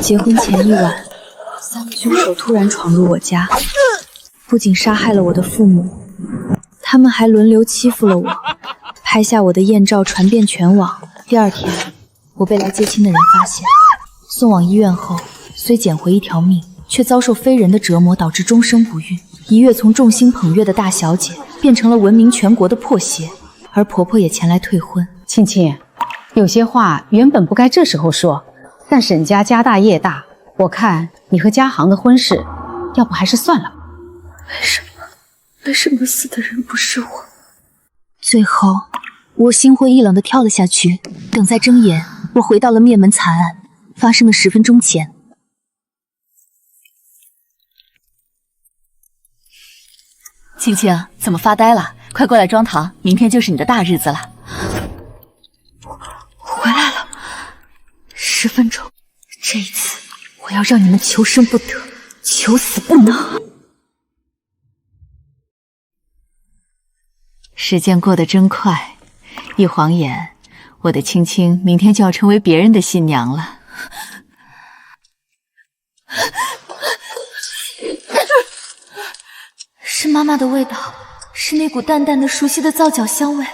结婚前一晚，3个凶手突然闯入我家，不仅杀害了我的父母，他们还轮流欺负了我，拍下我的艳照传遍全网。第2天，我被来接亲的人发现，送往医院后，虽捡回一条命，却遭受非人的折磨，导致终生不育。一跃从众星捧月的大小姐，变成了闻名全国的破鞋，而婆婆也前来退婚。青青，有些话原本不该这时候说，但沈家家大业大，我看你和家行的婚事，要不还是算了吧。为什么死的人不是我？最后，我心灰意冷地跳了下去。等再睁眼，我回到了灭门惨案发生的10分钟前。青青，怎么发呆了？快过来装堂，明天就是你的大日子了。回来了，10分钟，这一次我要让你们求生不得，求死不能。时间过得真快，一晃眼，我的青青明天就要成为别人的新娘了。是妈妈的味道，是那股淡淡的熟悉的皂角香味。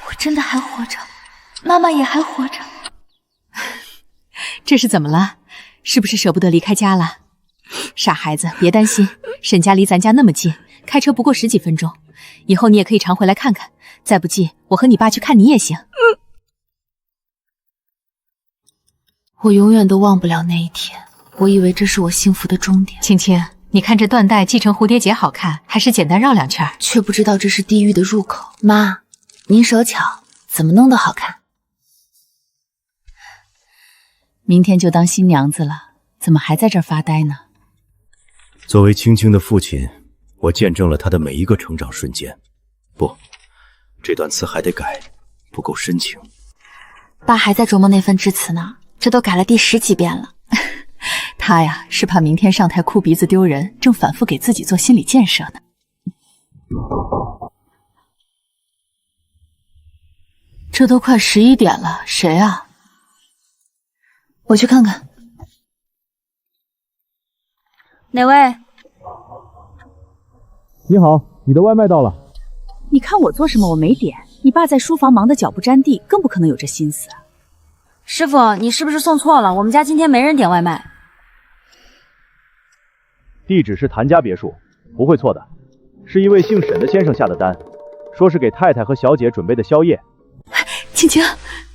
我真的还活着，妈妈也还活着。这是怎么了？是不是舍不得离开家了？傻孩子，别担心，沈家离咱家那么近，开车不过10几分钟，以后你也可以常回来看看。再不济，我和你爸去看你也行。我永远都忘不了那一天，我以为这是我幸福的终点。青青，你看这缎带系成蝴蝶结好看，还是简单绕2圈？却不知道这是地狱的入口。妈，您手巧，怎么弄得好看？明天就当新娘子了，怎么还在这儿发呆呢？作为青青的父亲，我见证了她的每一个成长瞬间。不，这段词还得改，不够深情。爸还在琢磨那份致辞呢，这都改了第10几遍了。他呀，是怕明天上台哭鼻子丢人，正反复给自己做心理建设呢。这都快11点了，谁啊？我去看看。哪位？你好，你的外卖到了。你看我做什么我没点，你爸在书房忙得脚不沾地，更不可能有这心思。师傅，你是不是送错了？我们家今天没人点外卖。地址是谭家别墅，不会错的，是一位姓沈的先生下的单，说是给太太和小姐准备的宵夜。青青，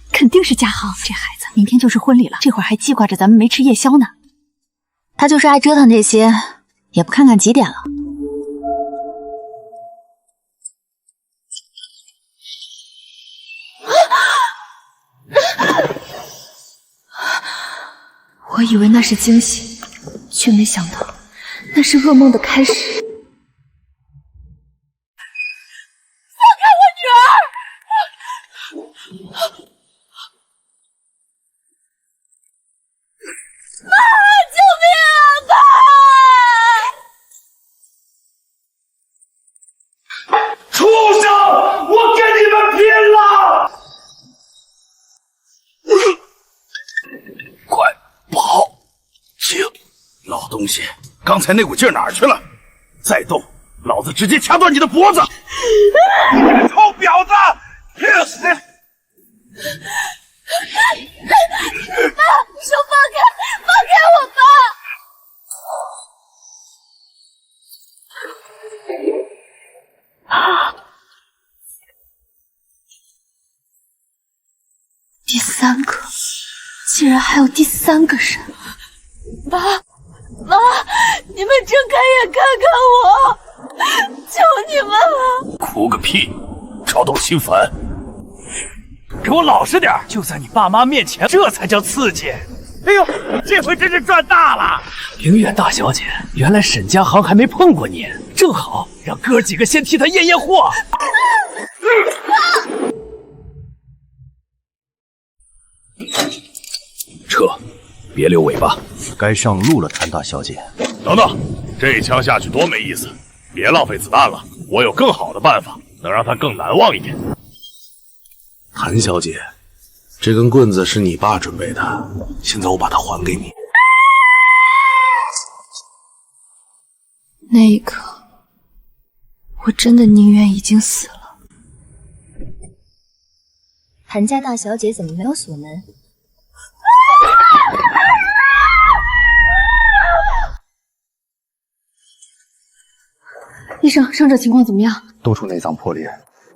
肯定是家行，这孩子明天就是婚礼了，这会儿还记挂着咱们没吃夜宵呢。他就是爱折腾这些，也不看看几点了。我以为那是惊喜，却没想到那是噩梦的开始。放开我女儿！妈，救命啊！妈！畜生！我跟你们拼了！快跑！停！老东西，刚才那股劲儿哪儿去了？再动，老子直接掐断你的脖子！你个臭婊子！妈，你说放开我吧！第3个，竟然还有第3个人！妈，你们睁开眼看看我，求你们了！哭个屁！超动心烦！给我老实点，就在你爸妈面前，这才叫刺激！哎呦，这回真是赚大了！凌远大小姐，原来沈家行还没碰过你，正好让哥几个先替他验验货。撤，别留尾巴，该上路了，谭大小姐。等等，这一枪下去多没意思！别浪费子弹了，我有更好的办法，能让他更难忘一点。谭小姐，这根棍子是你爸准备的，现在我把它还给你。那一刻，我真的宁愿已经死了。谭家大小姐怎么没有锁门？医生，伤者情况怎么样？多处内脏破裂，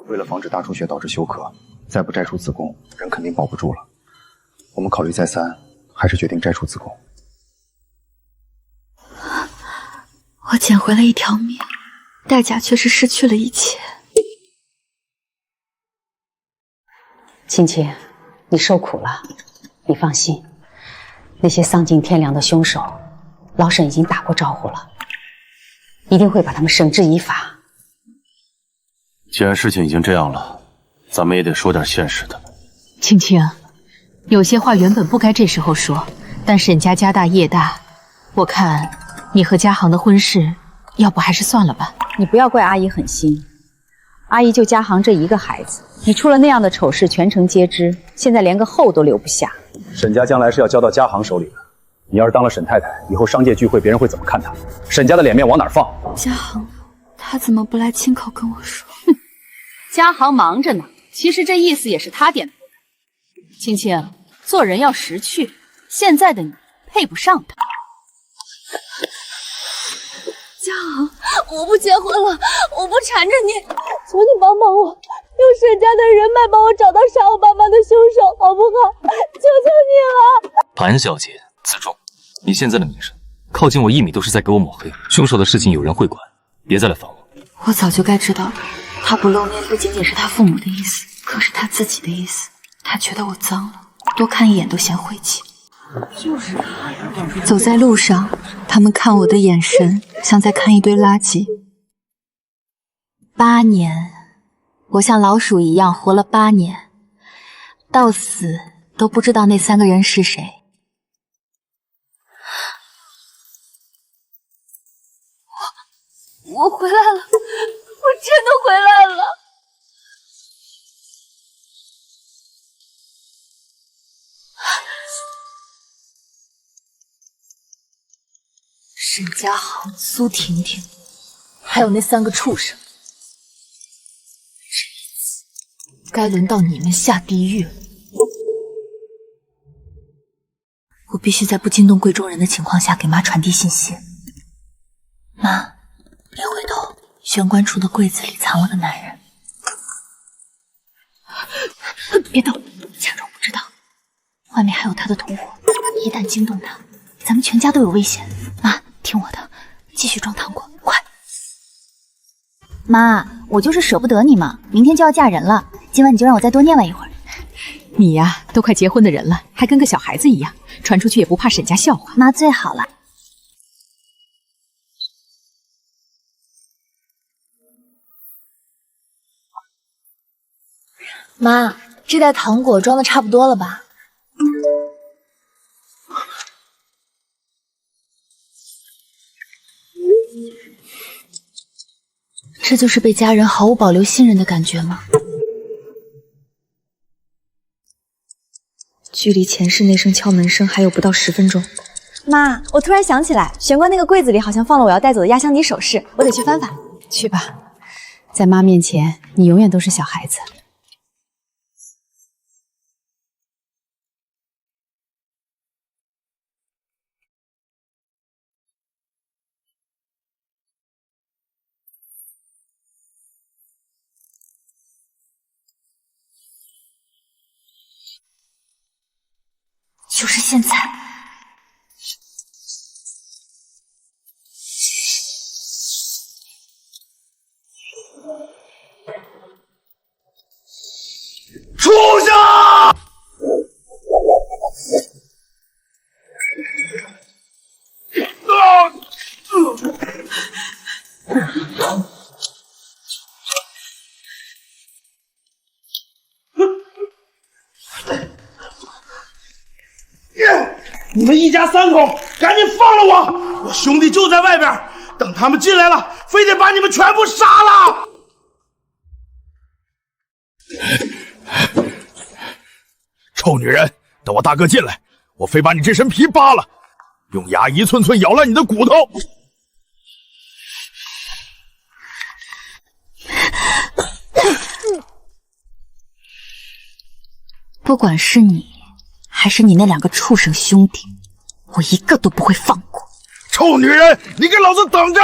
为了防止大出血导致休克，再不摘除子宫，人肯定保不住了。我们考虑再三，还是决定摘除子宫。我捡回了一条命，代价却是失去了一切。青青，你受苦了。你放心，那些丧尽天良的凶手，老沈已经打过招呼了，一定会把他们绳之以法。既然事情已经这样了，咱们也得说点现实的。青青，有些话原本不该这时候说，但沈家家大业大，我看你和家航的婚事，要不还是算了吧。你不要怪阿姨狠心，阿姨就家航这一个孩子，你出了那样的丑事，全城皆知，现在连个后都留不下。沈家将来是要交到家航手里的，你要是当了沈太太，以后商界聚会别人会怎么看她？沈家的脸面往哪儿放？家航，他怎么不来亲口跟我说？家航忙着呢，其实这意思也是他点头的。青青，做人要识趣，现在的你配不上他。家航，我不结婚了，我不缠着你，求你帮帮我，用沈家的人脉帮我找到杀我爸妈的凶手，好不好？求求你了！谭小姐，自重，你现在的名声，靠近我1米都是在给我抹黑。凶手的事情有人会管，别再来烦我。我早就该知道的，他不露面不仅仅是他父母的意思，更是他自己的意思。他觉得我脏了，多看一眼都嫌晦气。就是走在路上，他们看我的眼神像在看一堆垃圾。8年，我像老鼠一样活了8年，到死都不知道那3个人是谁。我回来了，我真的回来了。沈家航、苏婷婷，还有那3个畜生，这一次该轮到你们下地狱了。我必须在不惊动贵州人的情况下给妈传递信息。妈，别回头，玄关处的柜子里藏了个男人。别动，假装不知道。外面还有他的同伙，一旦惊动他，咱们全家都有危险。妈，听我的，继续装糖果，快！妈，我就是舍不得你嘛，明天就要嫁人了，今晚你就让我再多念叨一会儿。你呀，都快结婚的人了，还跟个小孩子一样，传出去也不怕沈家笑话。妈最好了。妈，这袋糖果装的差不多了吧？这就是被家人毫无保留信任的感觉吗？距离前世那声敲门声还有不到10分钟。妈，我突然想起来，玄关那个柜子里好像放了我要带走的压箱底首饰，我得去翻翻。去吧，在妈面前，你永远都是小孩子。就是现在。畜生！你们一家3口，赶紧放了我！我兄弟就在外边，等他们进来了，非得把你们全部杀了！臭女人，等我大哥进来，我非把你这身皮扒了，用牙一寸寸咬烂你的骨头！不管是你，还是你那2个畜生兄弟，我一个都不会放过。臭女人，你给老子等着，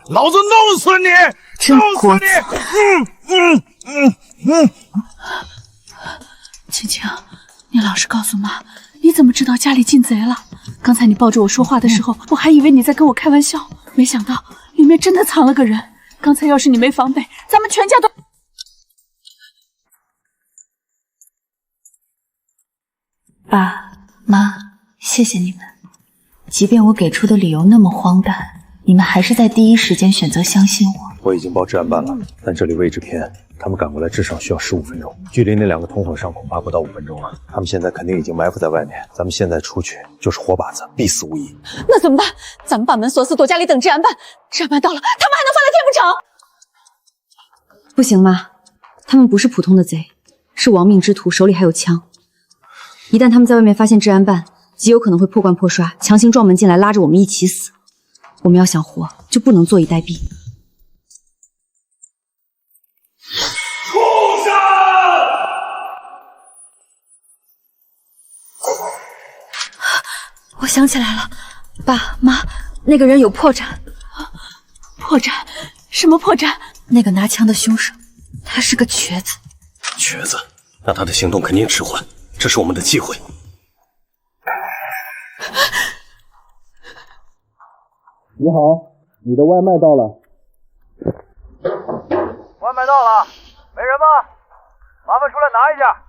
老子弄死你！真聒噪！青青，你老实告诉妈，你怎么知道家里进贼了？刚才你抱着我说话的时候，我还以为你在跟我开玩笑，没想到里面真的藏了个人。刚才要是你没防备，咱们全家都……爸妈，谢谢你们。即便我给出的理由那么荒诞，你们还是在第一时间选择相信我。我已经报治安办了，但这里位置偏，他们赶过来至少需要15分钟，距离那2个同伙上恐怕不到5分钟了。他们现在肯定已经埋伏在外面，咱们现在出去就是活靶子，必死无疑。那怎么办？咱们把门锁死，躲家里等治安办。治安办到了，他们还能放在天不成？不行妈，他们不是普通的贼，是亡命之徒，手里还有枪。一旦他们在外面发现治安办，极有可能会破罐破刷，强行撞门进来，拉着我们一起死。我们要想活，就不能坐以待毙。畜生！我想起来了，爸妈，那个人有破绽。破绽？什么破绽？那个拿枪的凶手，他是个瘸子。瘸子，那他的行动肯定迟缓，这是我们的机会。你好，你的外卖到了。外卖到了，没人吗？麻烦出来拿一下。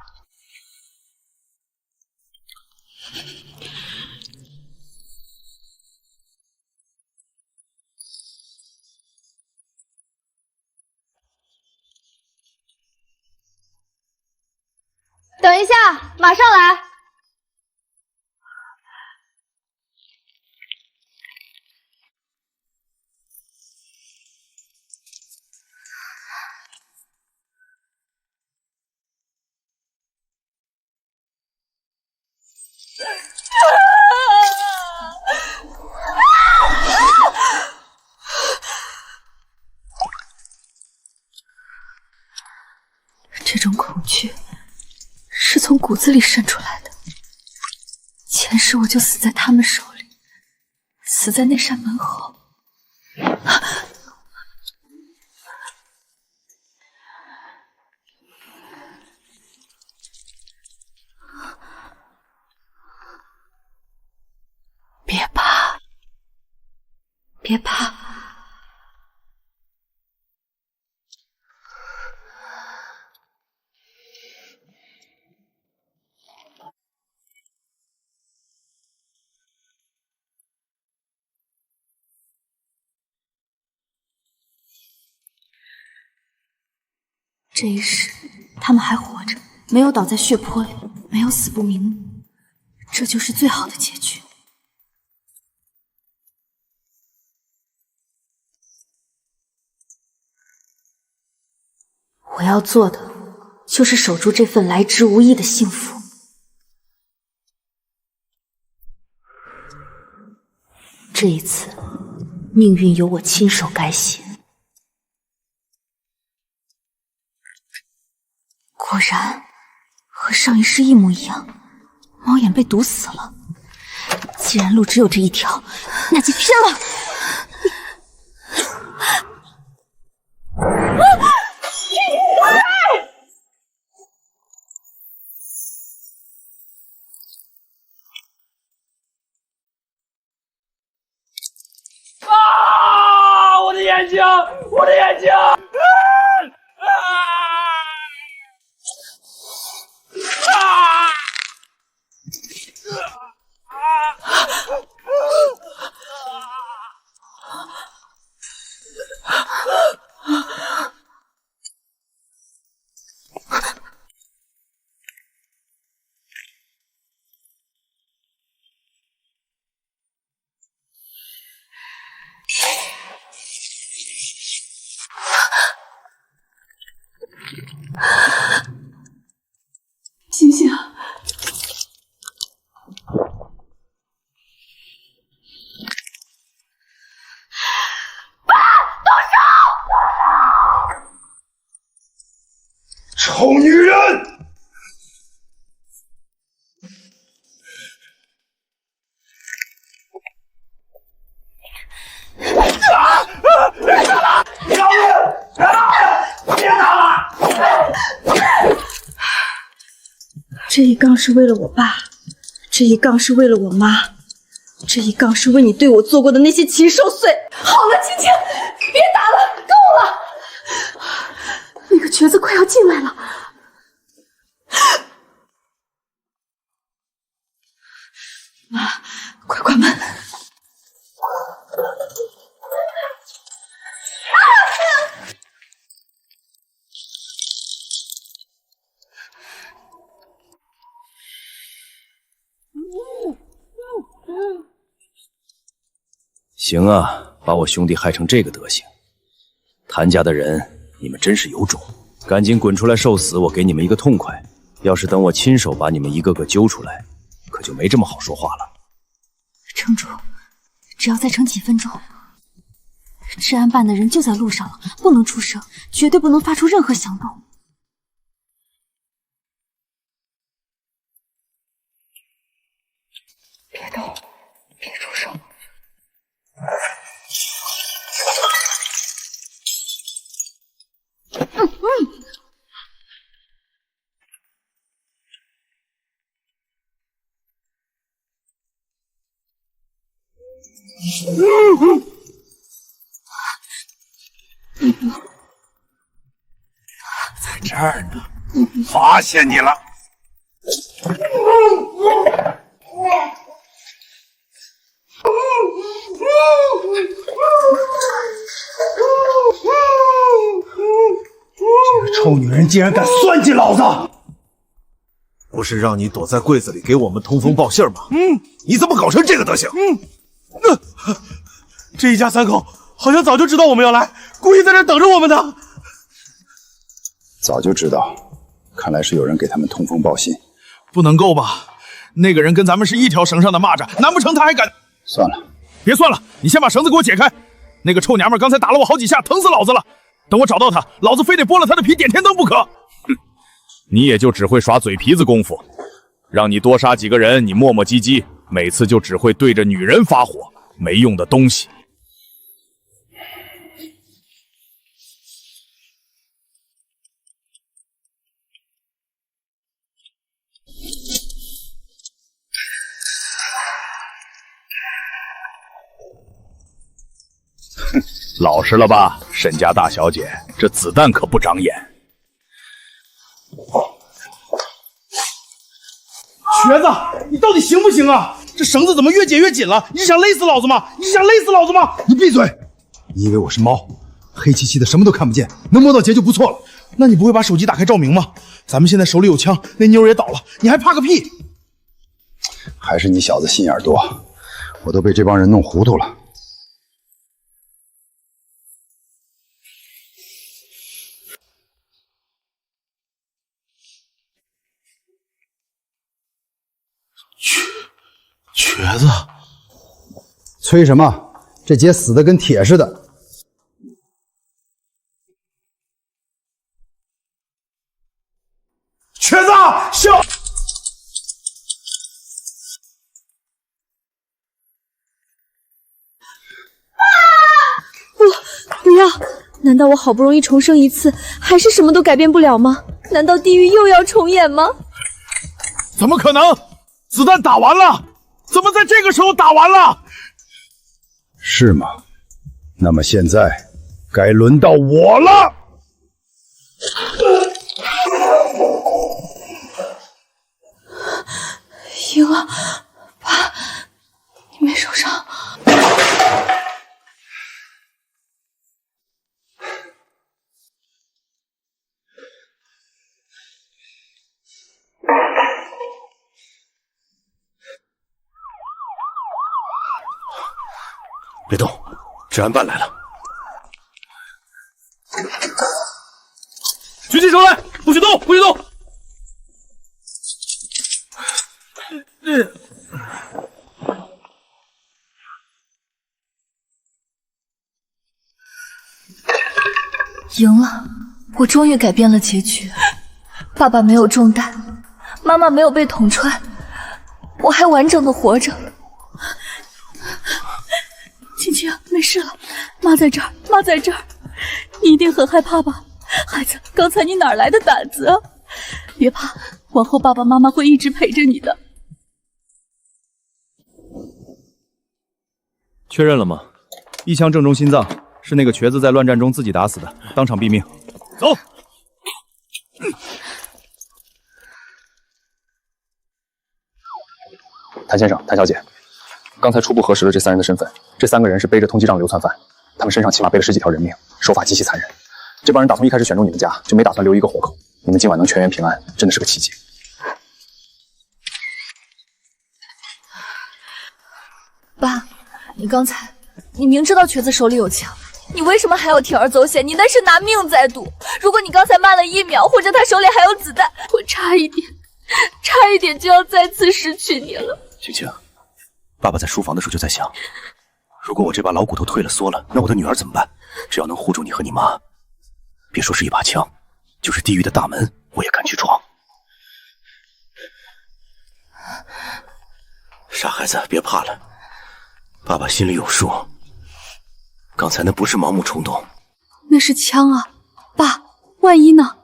等一下，马上来。这种恐惧是从骨子里渗出来的。前世我就死在他们手里，死在那扇门后。别怕，别怕。这一世，他们还活着，没有倒在血泊里，没有死不瞑目，这就是最好的结局。我要做的，就是守住这份来之无意的幸福。这一次，命运由我亲手改写。果然，和上一世一模一样，猫眼被毒死了。既然路只有这一条，那就拼了！啊！我的眼睛，我的眼睛！醒醒！臭女人！这一杠是为了我爸，这一杠是为了我妈，这一杠是为你对我做过的那些禽兽碎。好了，青青，别打了，够了！那个瘸子快要进来了。妈，快关门！行啊，把我兄弟害成这个德行，谭家的人，你们真是有种！赶紧滚出来受死，我给你们一个痛快。要是等我亲手把你们一个个揪出来，可就没这么好说话了。城主，只要再撑几分钟，治安办的人就在路上了，不能出声，绝对不能发出任何响动。别动，别出声。在这儿呢，发现你了。这个臭女人竟然敢算计老子！不是让你躲在柜子里给我们通风报信吗？你怎么搞成这个德行？这一家三口好像早就知道我们要来，故意在这等着我们的。早就知道，看来是有人给他们通风报信。不能够吧？那个人跟咱们是一条绳上的蚂蚱，难不成他还敢？算了，别算了，你先把绳子给我解开。那个臭娘们刚才打了我好几下，疼死老子了。等我找到她，老子非得剥了她的皮点天灯不可。哼，你也就只会耍嘴皮子功夫，让你多杀几个人，你磨磨唧唧，每次就只会对着女人发火，没用的东西。老实了吧，沈家大小姐，这子弹可不长眼。瘸子，你到底行不行啊？这绳子怎么越解越紧了？你是想勒死老子吗？你是想勒死老子吗？你闭嘴！你以为我是猫？黑漆漆的，什么都看不见，能摸到结就不错了。那你不会把手机打开照明吗？咱们现在手里有枪，那妞也倒了，你还怕个屁？还是你小子心眼多，我都被这帮人弄糊涂了。瘸子，催什么？这姐死的跟铁似的。瘸子，小……不要！难道我好不容易重生一次，还是什么都改变不了吗？难道地狱又要重演吗？怎么可能？子弹打完了，怎么在这个时候打完了？是吗？那么现在该轮到我了。赢了，爸，你没受伤。别动，治安办来了。举起手来，不许动，不许动！赢了，我终于改变了结局。爸爸没有中弹，妈妈没有被捅穿，我还完整的活着。青青，没事了，妈在这儿，妈在这儿，你一定很害怕吧？孩子，刚才你哪来的胆子啊？别怕，往后爸爸妈妈会一直陪着你的。确认了吗？一枪正中心脏，是那个瘸子在乱战中自己打死的，当场毙命。走。谭先生、谭小姐，刚才初步核实了这3人的身份，这3个人是背着通缉杖的流窜犯，他们身上起码背了10几条人命，手法极其残忍。这帮人打从一开始选中你们家，就没打算留一个活口。你们今晚能全员平安，真的是个奇迹。爸，你明知道瘸子手里有枪，你为什么还要铤而走险？你那是拿命在赌。如果你刚才慢了1秒，或者他手里还有子弹，我差一点就要再次失去你了。青青，爸爸在书房的时候就在想，如果我这把老骨头退了缩了，那我的女儿怎么办？只要能护住你和你妈，别说是一把枪，就是地狱的大门，我也敢去闯。傻孩子，别怕了，爸爸心里有数。刚才那不是盲目冲动，那是枪啊，爸，万一呢？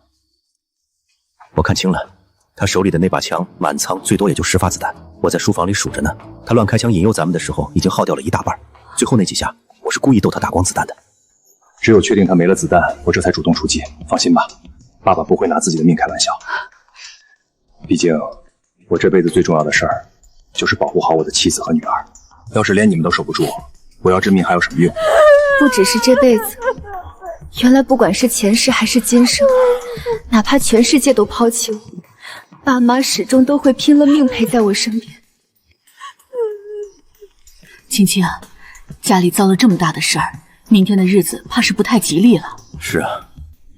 我看清了，他手里的那把枪满仓最多也就10发子弹，我在书房里数着呢。他乱开枪引诱咱们的时候，已经耗掉了1大半，最后那几下，我是故意逗他打光子弹的。只有确定他没了子弹，我这才主动出击。放心吧，爸爸不会拿自己的命开玩笑。毕竟，我这辈子最重要的事儿，就是保护好我的妻子和女儿。要是连你们都守不住，我要这命还有什么用？不只是这辈子，原来不管是前世还是今生，哪怕全世界都抛弃我，爸妈始终都会拼了命陪在我身边。青青啊，家里遭了这么大的事儿，明天的日子怕是不太吉利了。是啊，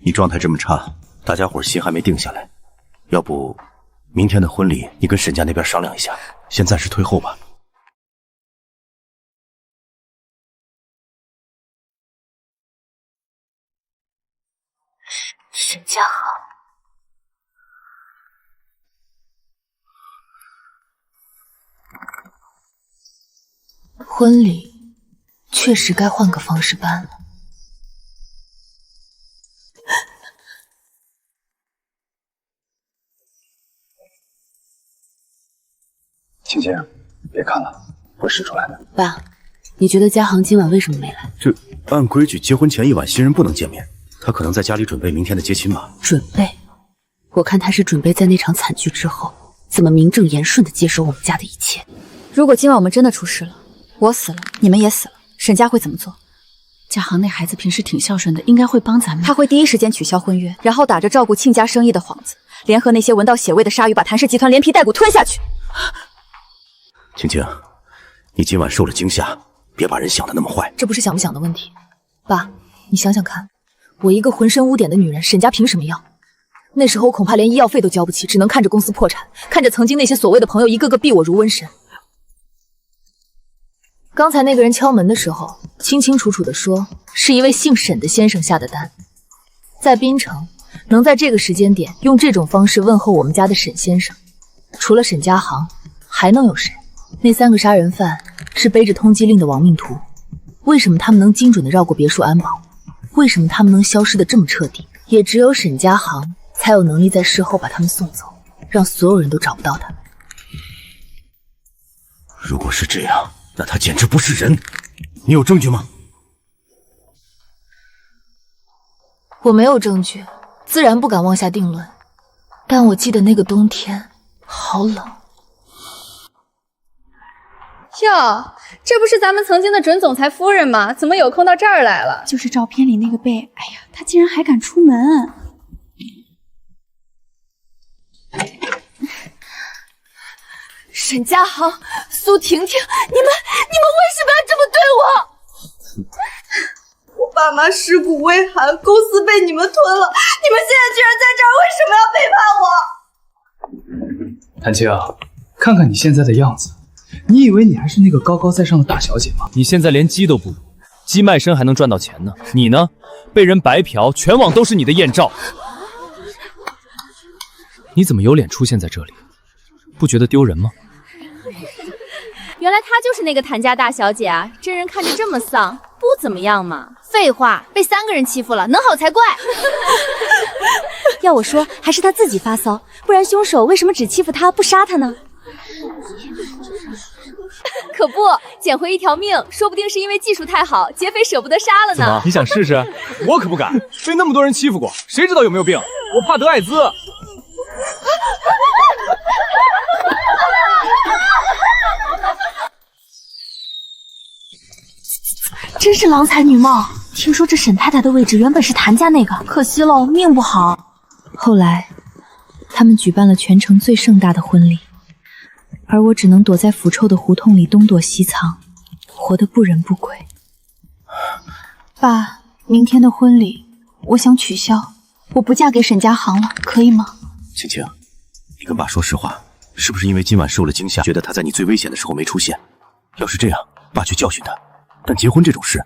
你状态这么差，大家伙心还没定下来，要不明天的婚礼你跟沈家那边商量一下，先暂时推后吧。沈家好。婚礼确实该换个方式办了。青青，别看了，会使出来的。爸，你觉得嘉航今晚为什么没来？这按规矩，结婚前1晚新人不能见面，他可能在家里准备明天的接亲吧。准备？我看他是准备在那场惨剧之后，怎么名正言顺地接手我们家的一切。如果今晚我们真的出事了，我死了，你们也死了，沈家会怎么做？嘉航那孩子平时挺孝顺的，应该会帮咱们。他会第一时间取消婚约，然后打着照顾亲家生意的幌子，联合那些闻到血味的鲨鱼，把谭氏集团连皮带骨吞下去。青青，你今晚受了惊吓，别把人想得那么坏。这不是想不想的问题，爸，你想想看，我一个浑身污点的女人，沈家凭什么要？那时候恐怕连医药费都交不起，只能看着公司破产，看着曾经那些所谓的朋友一个个避我如瘟神。刚才那个人敲门的时候，清清楚楚地说是一位姓沈的先生下的单。在滨城，能在这个时间点用这种方式问候我们家的沈先生，除了沈家航，还能有谁？那3个杀人犯是背着通缉令的亡命徒，为什么他们能精准地绕过别墅安保？为什么他们能消失得这么彻底？也只有沈家航才有能力在事后把他们送走，让所有人都找不到他们。如果是这样，那他简直不是人。你有证据吗？我没有证据，自然不敢妄下定论。但我记得那个冬天好冷。哟，这不是咱们曾经的准总裁夫人吗？怎么有空到这儿来了？就是照片里那个背，哎呀，他竟然还敢出门！沈家航、苏婷婷，你们为什么要这么对我？我爸妈尸骨未寒，公司被你们吞了，你们现在居然在这儿，为什么要背叛我？谭青，看看你现在的样子，你以为你还是那个高高在上的大小姐吗？你现在连鸡都不如，鸡卖身还能赚到钱呢。你呢，被人白嫖，全网都是你的艳照。你怎么有脸出现在这里？不觉得丢人吗？原来她就是那个谭家大小姐啊！真人看着这么丧，不怎么样嘛。废话，被3个人欺负了，能好才怪。要我说，还是他自己发骚，不然凶手为什么只欺负他不杀他呢？可不，捡回一条命，说不定是因为技术太好，劫匪舍不得杀了呢。怎么，你想试试？我可不敢，被那么多人欺负过，谁知道有没有病？我怕得艾滋。真是郎才女貌。听说这沈太太的位置原本是谭家那个，可惜了，命不好。后来，他们举办了全城最盛大的婚礼，而我只能躲在腐臭的胡同里东躲西藏，活得不人不鬼。爸，明天的婚礼我想取消，我不嫁给沈家航了，可以吗？青青，你跟爸说实话，是不是因为今晚受了惊吓，觉得他在你最危险的时候没出现？要是这样，爸去教训他。但结婚这种事，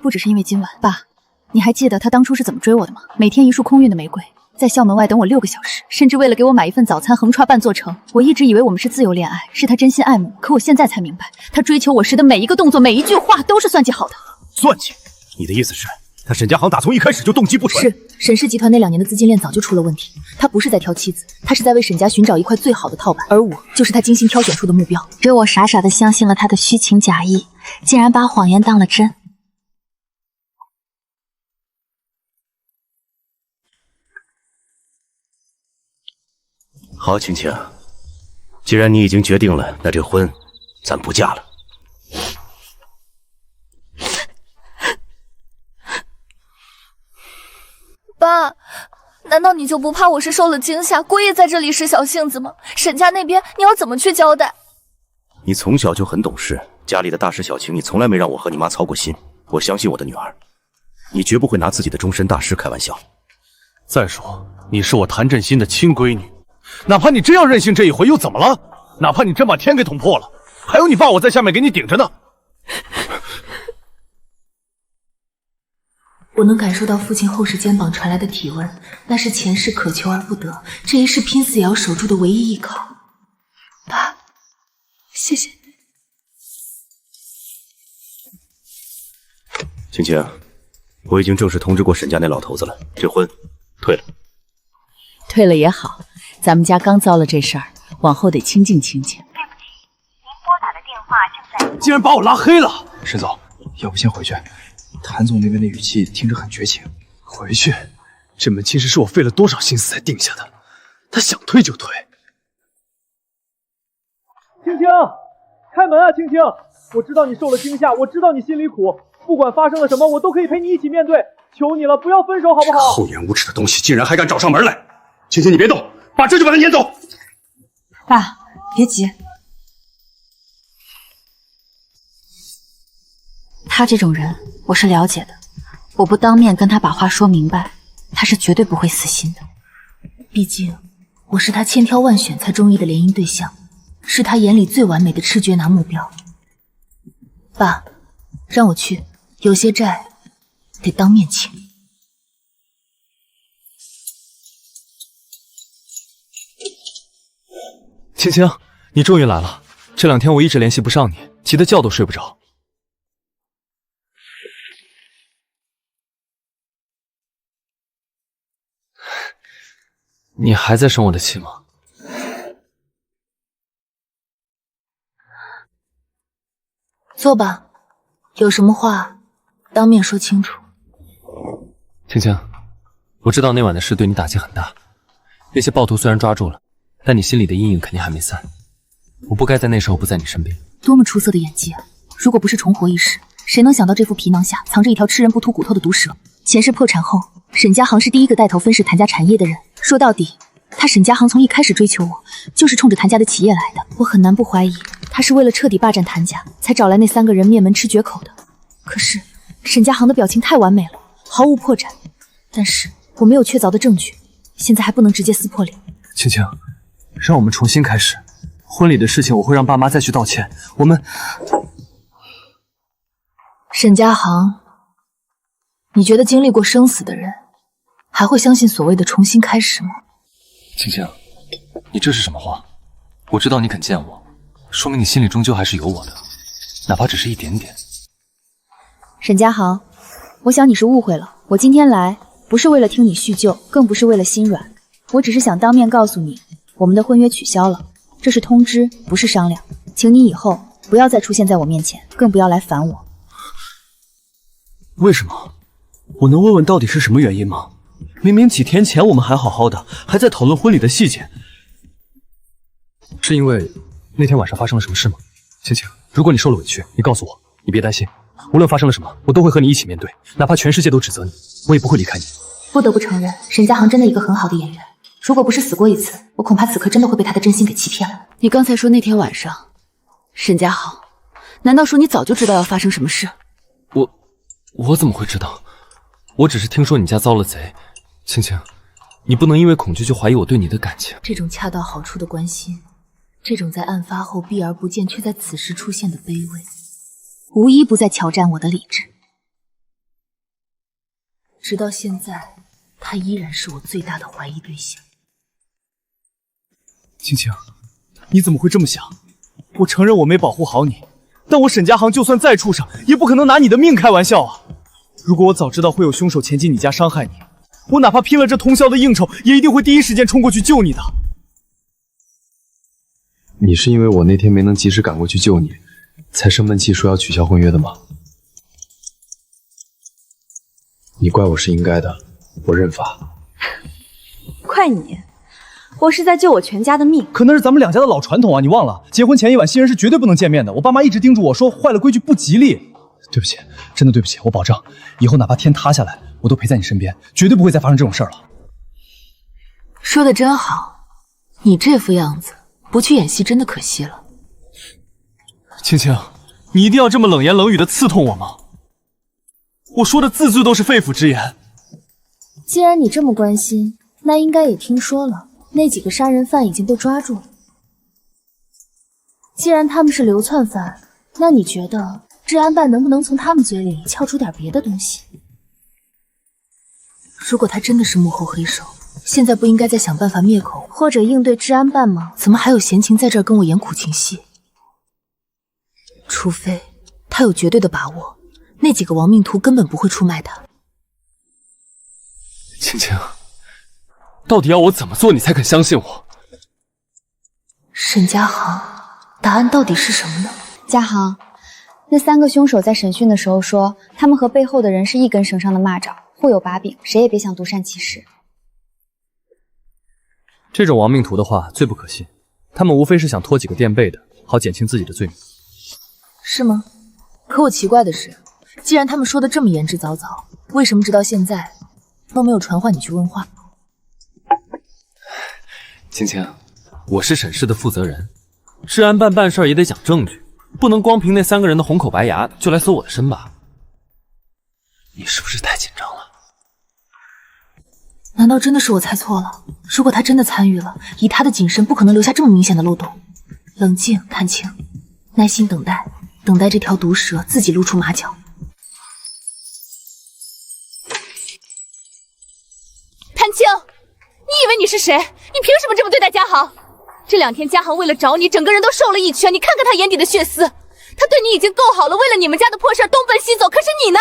不只是因为今晚。爸，你还记得他当初是怎么追我的吗？每天一束空运的玫瑰，在校门外等我6个小时，甚至为了给我买一份早餐横穿半座城。我一直以为我们是自由恋爱，是他真心爱慕，可我现在才明白，他追求我时的每一个动作，每一句话都是算计好的。算计？你的意思是，他沈家航打从一开始就动机不纯？是，沈氏集团那2年的资金链早就出了问题。他不是在挑妻子，他是在为沈家寻找一块最好的套板，而我就是他精心挑选出的目标。只有我傻傻的相信了他的虚情假意，竟然把谎言当了真。好，青青，既然你已经决定了，那这婚咱不嫁了。爸，难道你就不怕我是受了惊吓，故意在这里使小性子吗？沈家那边你要怎么去交代？你从小就很懂事，家里的大事小情你从来没让我和你妈操过心。我相信我的女儿，你绝不会拿自己的终身大事开玩笑。再说，你是我谭振新的亲闺女，哪怕你真要任性这一回又怎么了？哪怕你真把天给捅破了，还有你爸我在下面给你顶着呢。我能感受到父亲厚实肩膀传来的体温，那是前世渴求而不得，这一世拼死也要守住的唯一依靠。爸，谢谢。青青，我已经正式通知过沈家那老头子了，这婚退了。退了也好，咱们家刚遭了这事儿，往后得清静清静。对不起，您拨打的电话正在……竟然把我拉黑了！沈总，要不先回去？谭总那边的语气听着很绝情。回去，这门亲事是我费了多少心思才定下的，他想退就退。青青，开门啊，青青！我知道你受了惊吓，我知道你心里苦，不管发生了什么，我都可以陪你一起面对。求你了，不要分手好不好？厚颜无耻的东西，竟然还敢找上门来！青青，你别动，把这就把他撵走。爸，别急。他这种人我是了解的，我不当面跟他把话说明白，他是绝对不会死心的。毕竟我是他千挑万选才中意的联姻对象，是他眼里最完美的吃绝拿目标。爸，让我去，有些债得当面清。青青，你终于来了。这2天我一直联系不上你，急得觉都睡不着。你还在生我的气吗？坐吧，有什么话当面说清楚。青青，我知道那晚的事对你打击很大，那些暴徒虽然抓住了，但你心里的阴影肯定还没散。我不该在那时候不在你身边。多么出色的演技啊！如果不是重活一世，谁能想到这副皮囊下藏着一条吃人不吐骨头的毒蛇？前世破产后，沈家航是第一个带头分食谭家产业的人。说到底，他沈家航从一开始追求我，就是冲着谭家的企业来的。我很难不怀疑，他是为了彻底霸占谭家，才找来那3个人灭门吃绝口的。可是沈家航的表情太完美了，毫无破绽。但是我没有确凿的证据，现在还不能直接撕破脸。青青，让我们重新开始。婚礼的事情我会让爸妈再去道歉。我们……沈家航，你觉得经历过生死的人，还会相信所谓的重新开始吗？青青，你这是什么话？我知道你肯见我，说明你心里终究还是有我的，哪怕只是一点点。沈家航，我想你是误会了。我今天来不是为了听你叙旧，更不是为了心软，我只是想当面告诉你，我们的婚约取消了，这是通知，不是商量。请你以后不要再出现在我面前，更不要来烦我。为什么？我能问问到底是什么原因吗？明明几天前我们还好好的，还在讨论婚礼的细节。是因为那天晚上发生了什么事吗？青青，如果你受了委屈，你告诉我，你别担心，无论发生了什么，我都会和你一起面对，哪怕全世界都指责你，我也不会离开你。不得不承认，沈家航真的一个很好的演员。如果不是死过一次，我恐怕此刻真的会被他的真心给欺骗了。你刚才说那天晚上，沈家航，难道说你早就知道要发生什么事？我怎么会知道？我只是听说你家遭了贼。青青，你不能因为恐惧就怀疑我对你的感情。这种恰到好处的关心，这种在案发后避而不见却在此时出现的卑微，无一不在挑战我的理智。直到现在，他依然是我最大的怀疑对象。青青，你怎么会这么想？我承认我没保护好你，但我沈家航就算再畜生，也不可能拿你的命开玩笑啊！如果我早知道会有凶手潜进你家伤害你，我哪怕拼了这通宵的应酬，也一定会第一时间冲过去救你的。你是因为我那天没能及时赶过去救你，才生闷气说要取消婚约的吗？你怪我是应该的，我认罚。怪你，我是在救我全家的命。可那是咱们两家的老传统啊，你忘了？结婚前一晚新人是绝对不能见面的。我爸妈一直叮嘱我说，坏了规矩不吉利。对不起，真的对不起，我保证，以后哪怕天塌下来，我都陪在你身边，绝对不会再发生这种事儿了。说的真好，你这副样子，不去演戏真的可惜了。青青，你一定要这么冷言冷语的刺痛我吗？我说的字字都是肺腑之言。既然你这么关心，那应该也听说了，那几个杀人犯已经被抓住了。既然他们是流窜犯，那你觉得治安办能不能从他们嘴里撬出点别的东西？如果他真的是幕后黑手，现在不应该再想办法灭口或者应对治安办吗？怎么还有闲情在这儿跟我演苦情戏？除非他有绝对的把握，那几个亡命徒根本不会出卖他。青青，到底要我怎么做你才肯相信我？沈家航，答案到底是什么呢？家航，那3个凶手在审讯的时候说，他们和背后的人是一根绳上的蚂蚱，互有把柄，谁也别想独善其身。这种亡命徒的话最不可信，他们无非是想拖几个垫背的，好减轻自己的罪名。是吗？可我奇怪的是，既然他们说的这么言之凿凿，为什么直到现在都没有传唤你去问话？青青，我是沈氏的负责人，治安办事儿也得讲证据，不能光凭那3个人的红口白牙就来搜我的身吧？你是不是太紧张了？难道真的是我猜错了？如果他真的参与了，以他的谨慎，不可能留下这么明显的漏洞。冷静，探清，耐心等待，等待这条毒蛇自己露出马脚。谭青，你以为你是谁？你凭什么这么对待家航？这2天家航为了找你，整个人都瘦了一圈，你看看他眼底的血丝，他对你已经够好了，为了你们家的破事东奔西走，可是你呢？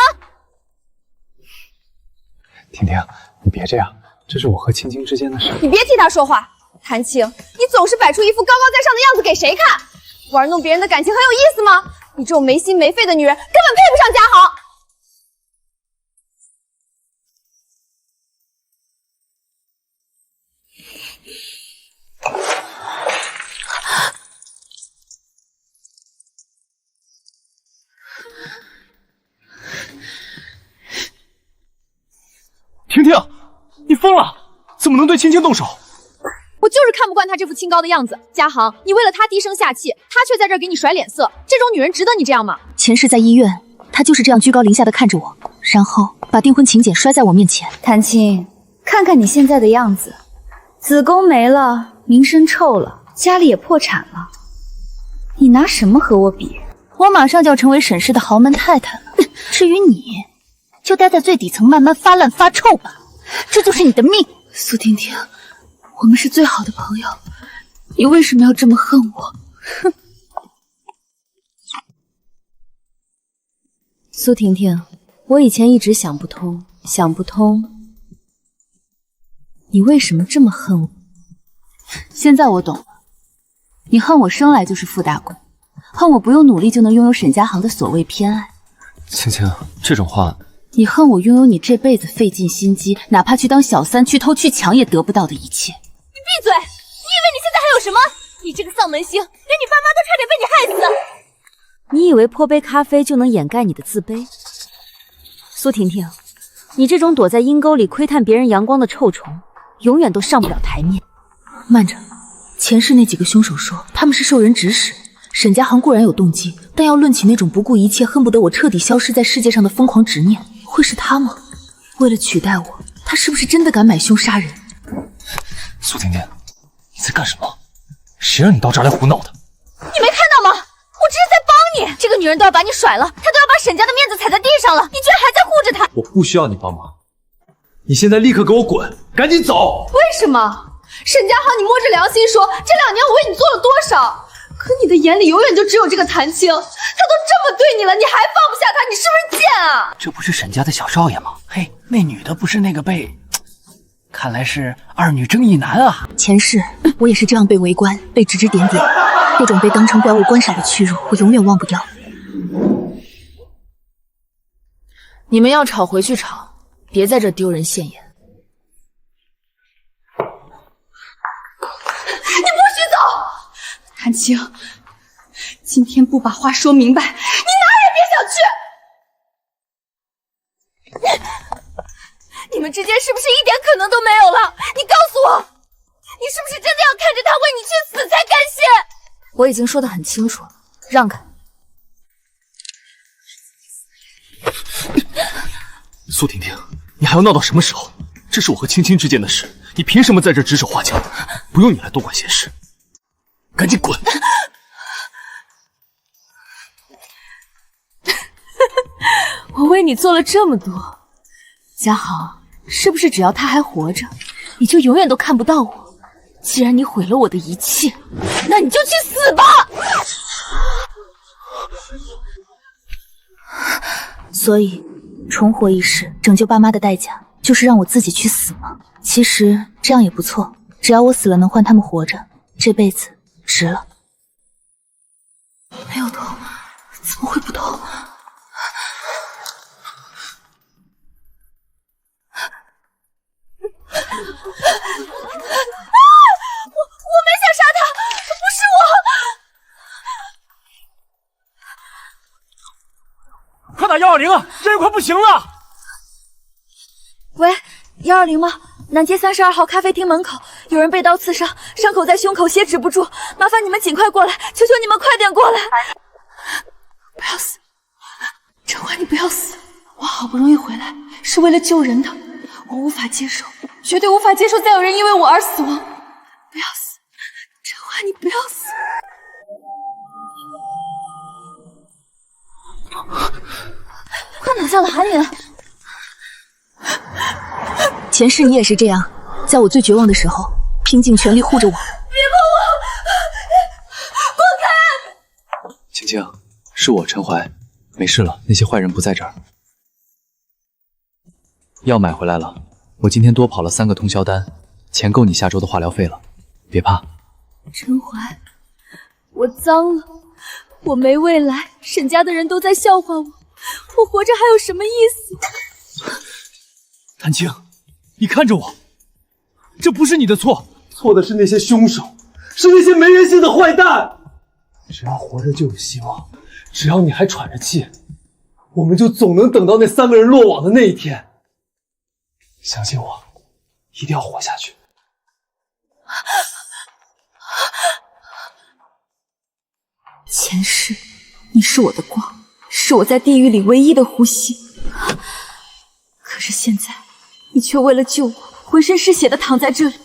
婷婷，你别这样，这是我和青青之间的事。你别替他说话，谭青，你总是摆出一副高高在上的样子给谁看？玩弄别人的感情很有意思吗？你这种没心没肺的女人根本配不上家航。婷婷，你疯了？怎么能对青青动手？我就是看不惯他这副清高的样子。家航，你为了他低声下气，他却在这儿给你甩脸色，这种女人值得你这样吗？前世在医院，他就是这样居高临下的看着我，然后把订婚请柬摔在我面前。谭青，看看你现在的样子，子宫没了，名声臭了，家里也破产了，你拿什么和我比？我马上就要成为沈氏的豪门太太了，至于你，就待在最底层慢慢发烂发臭吧，这就是你的命。苏婷婷，我们是最好的朋友，你为什么要这么恨我？哼！苏婷婷，我以前一直想不通，你为什么这么恨我？现在我懂了，你恨我生来就是富大贵，恨我不用努力就能拥有沈家航的所谓偏爱。青青，这种话，你恨我拥有你这辈子费尽心机，哪怕去当小三、去偷去抢也得不到的一切。你闭嘴！你以为你现在还有什么？你这个丧门星，连你爸妈都差点被你害死。你以为泼杯咖啡就能掩盖你的自卑？苏婷婷，你这种躲在阴沟里窥探别人阳光的臭虫，永远都上不了台面。慢着，前世那几个凶手说他们是受人指使，沈家航固然有动机，但要论起那种不顾一切恨不得我彻底消失在世界上的疯狂执念，会是他吗？为了取代我，他是不是真的敢买凶杀人？苏婷婷，你在干什么？谁让你到这儿来胡闹的？你没看到吗？我这是在帮你，这个女人都要把你甩了，她都要把沈家的面子踩在地上了，你居然还在护着她！我不需要你帮忙，你现在立刻给我滚，赶紧走！为什么？沈家航，你摸着良心说，这2年我为你做了多少？可你的眼里永远就只有这个谭青，他都这么对你了，你还放不下他，你是不是贱啊？这不是沈家的小少爷吗？嘿，那女的不是那个被……看来是2女争一男啊！前世我也是这样被围观，被指指点点，那种被当成怪物观赏的屈辱，我永远忘不掉。你们要吵回去吵，别在这丢人现眼。你不许走！谭青，今天不把话说明白，你哪也别想去！你们之间是不是一点可能都没有了？你告诉我，你是不是真的要看着他为你去死才甘心？我已经说得很清楚了，让开。苏婷婷，你还要闹到什么时候？这是我和青青之间的事，你凭什么在这指手画脚？不用你来多管闲事，赶紧滚！我为你做了这么多，家豪，是不是只要他还活着，你就永远都看不到我？既然你毁了我的一切，那你就去死吧！所以，重活一世，拯救爸妈的代价，就是让我自己去死吗？其实这样也不错，只要我死了能换他们活着，这辈子值了。没有痛，怎么会不痛？我没想杀他，不是我！快打120啊！这一块不行了！喂，120吗？南街32号咖啡厅门口有人被刀刺伤，伤口在胸口，血止不住，麻烦你们尽快过来，求求你们快点过来！不要死，陈怀，你不要死！我好不容易回来，是为了救人的，我无法接受，绝对无法接受再有人因为我而死亡！不要死，陈怀，你不要死！快拿下了，喊你了！前世你也是这样，在我最绝望的时候，拼尽全力护着我。别碰我！滚开！青青，是我陈怀，没事了，那些坏人不在这儿。药买回来了，我今天多跑了3个通宵单，钱够你下周的化疗费了，别怕。陈怀，我脏了，我没未来，沈家的人都在笑话我，我活着还有什么意思？谭青，你看着我，这不是你的错，错的是那些凶手，是那些没人性的坏蛋。只要活着就有希望，只要你还喘着气，我们就总能等到那3个人落网的那一天。相信我，一定要活下去。前世，你是我的光，是我在地狱里唯一的呼吸。可是现在，你却为了救我，浑身是血的躺在这里。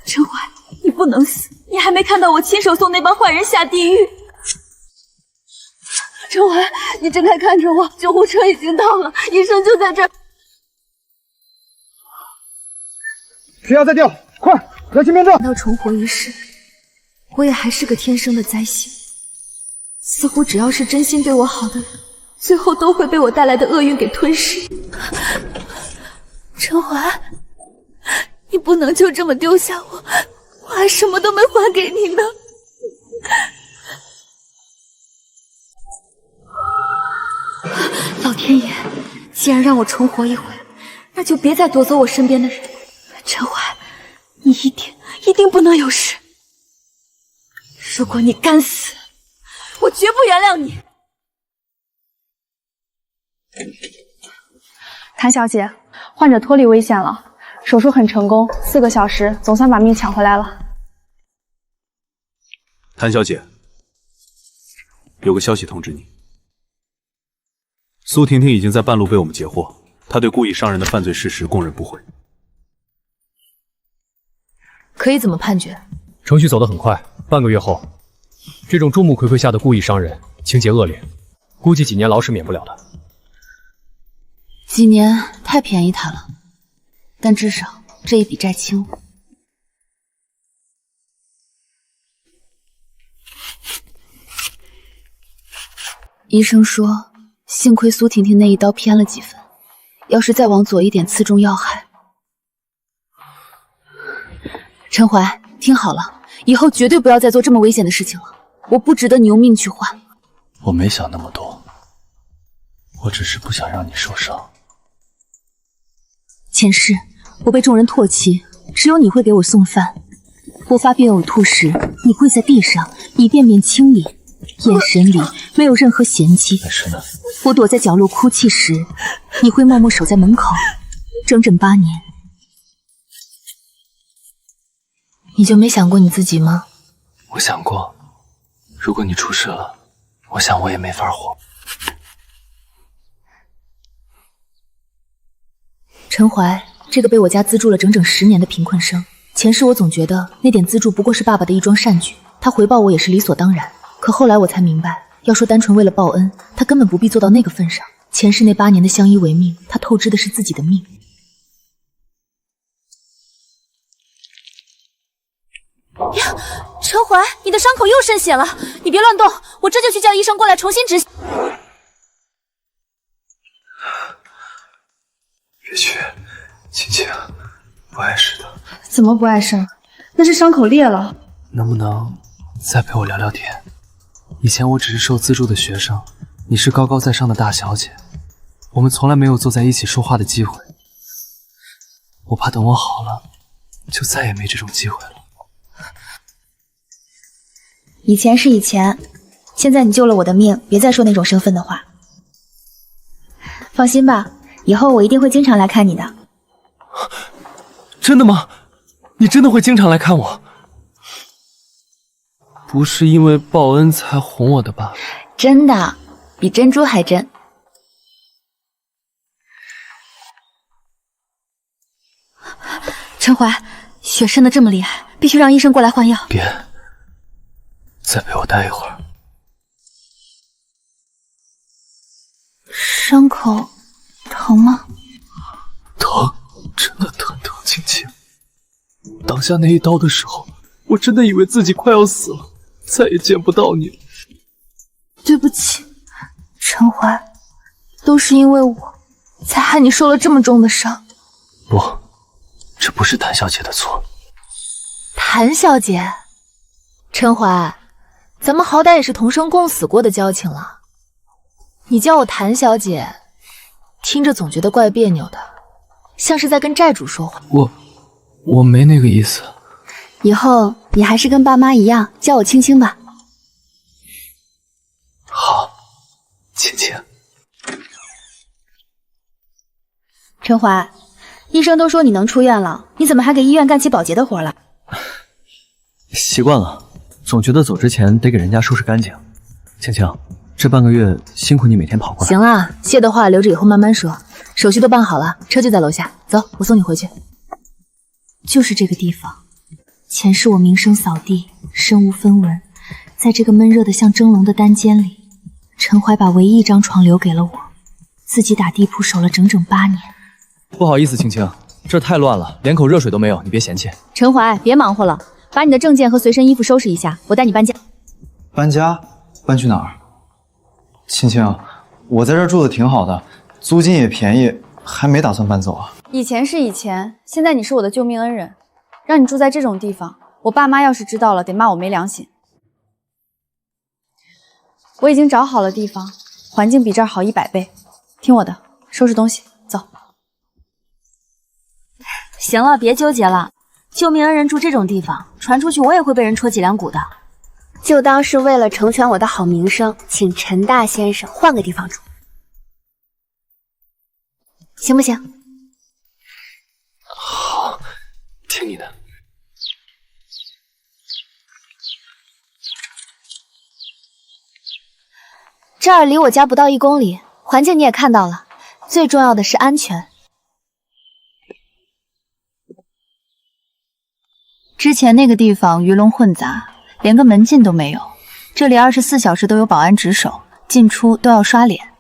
陈怀，你不能死，你还没看到我亲手送那帮坏人下地狱。陈怀，你睁开看着我，救护车已经到了，医生就在这儿。血压在掉，快，热心面罩。难道重活一世，我也还是个天生的灾星？似乎只要是真心对我好的人，最后都会被我带来的厄运给吞噬。陈怀，你不能就这么丢下我，我还什么都没还给你呢。老天爷，既然让我重活一回，那就别再夺走我身边的人。陈怀，你一定不能有事。如果你敢死，我绝不原谅你。谭小姐，患者脱离危险了，手术很成功，4个小时总算把命抢回来了。谭小姐，有个消息通知你，苏婷婷已经在半路被我们截获，她对故意伤人的犯罪事实供认不讳。可以怎么判决？程序走得很快，半个月后，这种众目睽睽下的故意伤人，情节恶劣，估计几年牢是免不了的。几年太便宜他了，但至少这一笔债清了。医生说，幸亏苏婷婷那一刀偏了几分，要是再往左一点刺中要害。陈怀，听好了，以后绝对不要再做这么危险的事情了，我不值得你用命去换。我没想那么多，我只是不想让你受伤。前世我被众人唾弃，只有你会给我送饭。我发病呕吐时，你跪在地上一遍遍清理，眼神里没有任何嫌弃。没事的。我躲在角落哭泣时，你会默默守在门口，整整8年。你就没想过你自己吗？我想过，如果你出事了，我想我也没法活。陈怀，这个被我家资助了整整10年的贫困生，前世我总觉得那点资助不过是爸爸的一桩善举，他回报我也是理所当然。可后来我才明白，要说单纯为了报恩，他根本不必做到那个份上。前世那8年的相依为命，他透支的是自己的命。呀，陈怀，你的伤口又渗血了，你别乱动，我这就去叫医生过来重新止血。别去，晴晴，不碍事的。怎么不碍事？那是伤口裂了。能不能再陪我聊聊天？以前我只是受资助的学生，你是高高在上的大小姐，我们从来没有坐在一起说话的机会。我怕等我好了，就再也没这种机会了。以前是以前，现在你救了我的命，别再说那种生分的话。放心吧，以后我一定会经常来看你的。真的吗？你真的会经常来看我？不是因为报恩才哄我的吧？真的，比珍珠还真。陈怀，血渗得这么厉害，必须让医生过来换药。别，再陪我待一会儿。伤口疼吗？疼，真的疼，晴晴。挡下那一刀的时候，我真的以为自己快要死了，再也见不到你了。对不起，陈怀，都是因为我，才害你受了这么重的伤。不，这不是谭小姐的错。谭小姐，陈怀，咱们好歹也是同生共死过的交情了，你叫我谭小姐，听着总觉得怪别扭的，像是在跟债主说话。我没那个意思。以后你还是跟爸妈一样，叫我青青吧。好，晴晴。陈怀，医生都说你能出院了，你怎么还给医院干起保洁的活了？习惯了，总觉得走之前得给人家收拾干净。晴晴，这半个月辛苦你每天跑过来。行了，谢的话留着以后慢慢说，手续都办好了，车就在楼下，走，我送你回去。就是这个地方，前世我名声扫地，身无分文，在这个闷热的像蒸笼的单间里，陈怀把唯一一张床留给了我，自己打地铺守了整整8年。不好意思，晴晴，这儿太乱了，连口热水都没有，你别嫌弃。陈怀，别忙活了，把你的证件和随身衣服收拾一下，我带你搬家。搬家？搬去哪儿？晴晴，我在这儿住的挺好的，租金也便宜，还没打算搬走啊。以前是以前，现在你是我的救命恩人，让你住在这种地方，我爸妈要是知道了，得骂我没良心。我已经找好了地方，环境比这儿好100倍。听我的，收拾东西，走。行了，别纠结了。救命恩人住这种地方，传出去我也会被人戳脊梁骨的。就当是为了成全我的好名声，请陈大先生换个地方住，行不行？好，听你的。这儿离我家不到1公里，环境你也看到了，最重要的是安全。之前那个地方鱼龙混杂，连个门禁都没有，这里24小时都有保安值守，进出都要刷脸。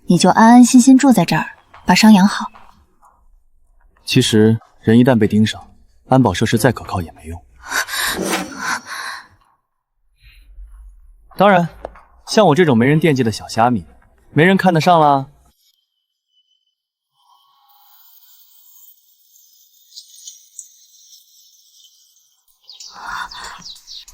你就安安心心住在这儿，把伤养好。其实人一旦被盯上，安保设施再可靠也没用。当然，像我这种没人惦记的小虾米，没人看得上啦。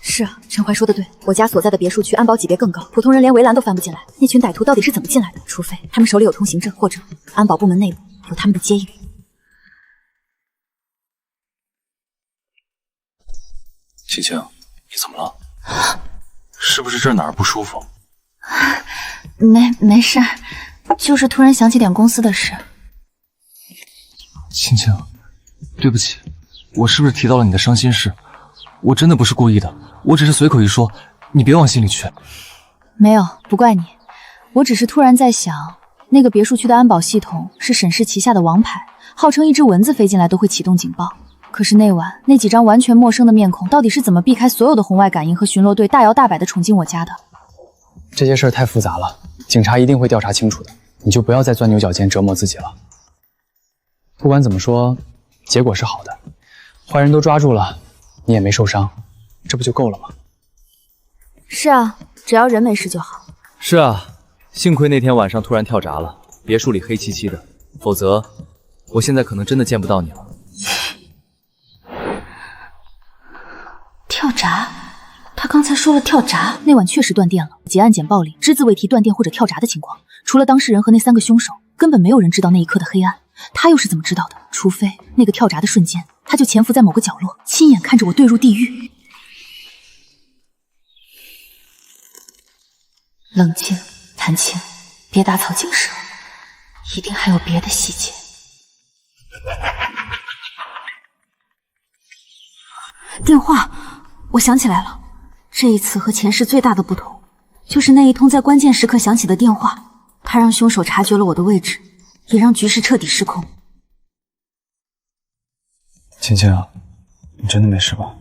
是啊，陈怀说的对，我家所在的别墅区安保级别更高，普通人连围栏都翻不进来。那群歹徒到底是怎么进来的？除非他们手里有通行证，或者安保部门内部有他们的接应。青青，你怎么了？是不是这儿哪儿不舒服？没事，就是突然想起点公司的事。青青，对不起，我是不是提到了你的伤心事？我真的不是故意的，我只是随口一说，你别往心里去。没有，不怪你，我只是突然在想，那个别墅区的安保系统是沈氏旗下的王牌，号称一只蚊子飞进来都会启动警报。可是那晚那几张完全陌生的面孔，到底是怎么避开所有的红外感应和巡逻队，大摇大摆地闯进我家的？这些事儿太复杂了，警察一定会调查清楚的，你就不要再钻牛角尖折磨自己了。不管怎么说，结果是好的，坏人都抓住了，你也没受伤，这不就够了吗？是啊，只要人没事就好。是啊，幸亏那天晚上突然跳闸了，别墅里黑漆漆的，否则我现在可能真的见不到你了。跳闸？他刚才说了跳闸，那晚确实断电了。结案简报里只字未提断电或者跳闸的情况，除了当事人和那3个凶手，根本没有人知道那一刻的黑暗。他又是怎么知道的？除非那个跳闸的瞬间，他就潜伏在某个角落，亲眼看着我坠入地狱。冷静，谈情，别打草惊蛇，一定还有别的细节。电话，我想起来了，这一次和前世最大的不同，就是那一通在关键时刻响起的电话，它让凶手察觉了我的位置，也让局势彻底失控。青青，你真的没事吧？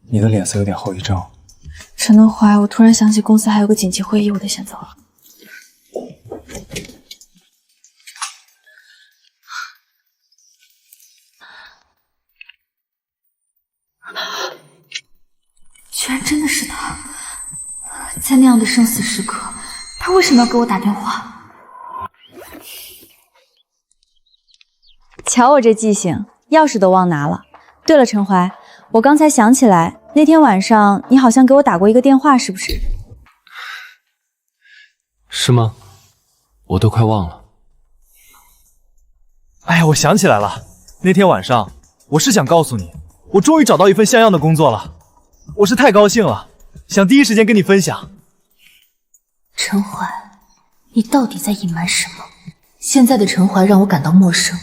你的脸色有点后遗症。陈德怀，我突然想起公司还有个紧急会议，我得先走了。居然真的是他！在那样的生死时刻，他为什么要给我打电话？瞧我这记性，钥匙都忘拿了。对了，陈怀，我刚才想起来，那天晚上你好像给我打过一个电话，是不是？是吗？我都快忘了。哎呀，我想起来了，那天晚上我是想告诉你，我终于找到一份像样的工作了，我是太高兴了，想第一时间跟你分享。陈怀，你到底在隐瞒什么？现在的陈怀让我感到陌生，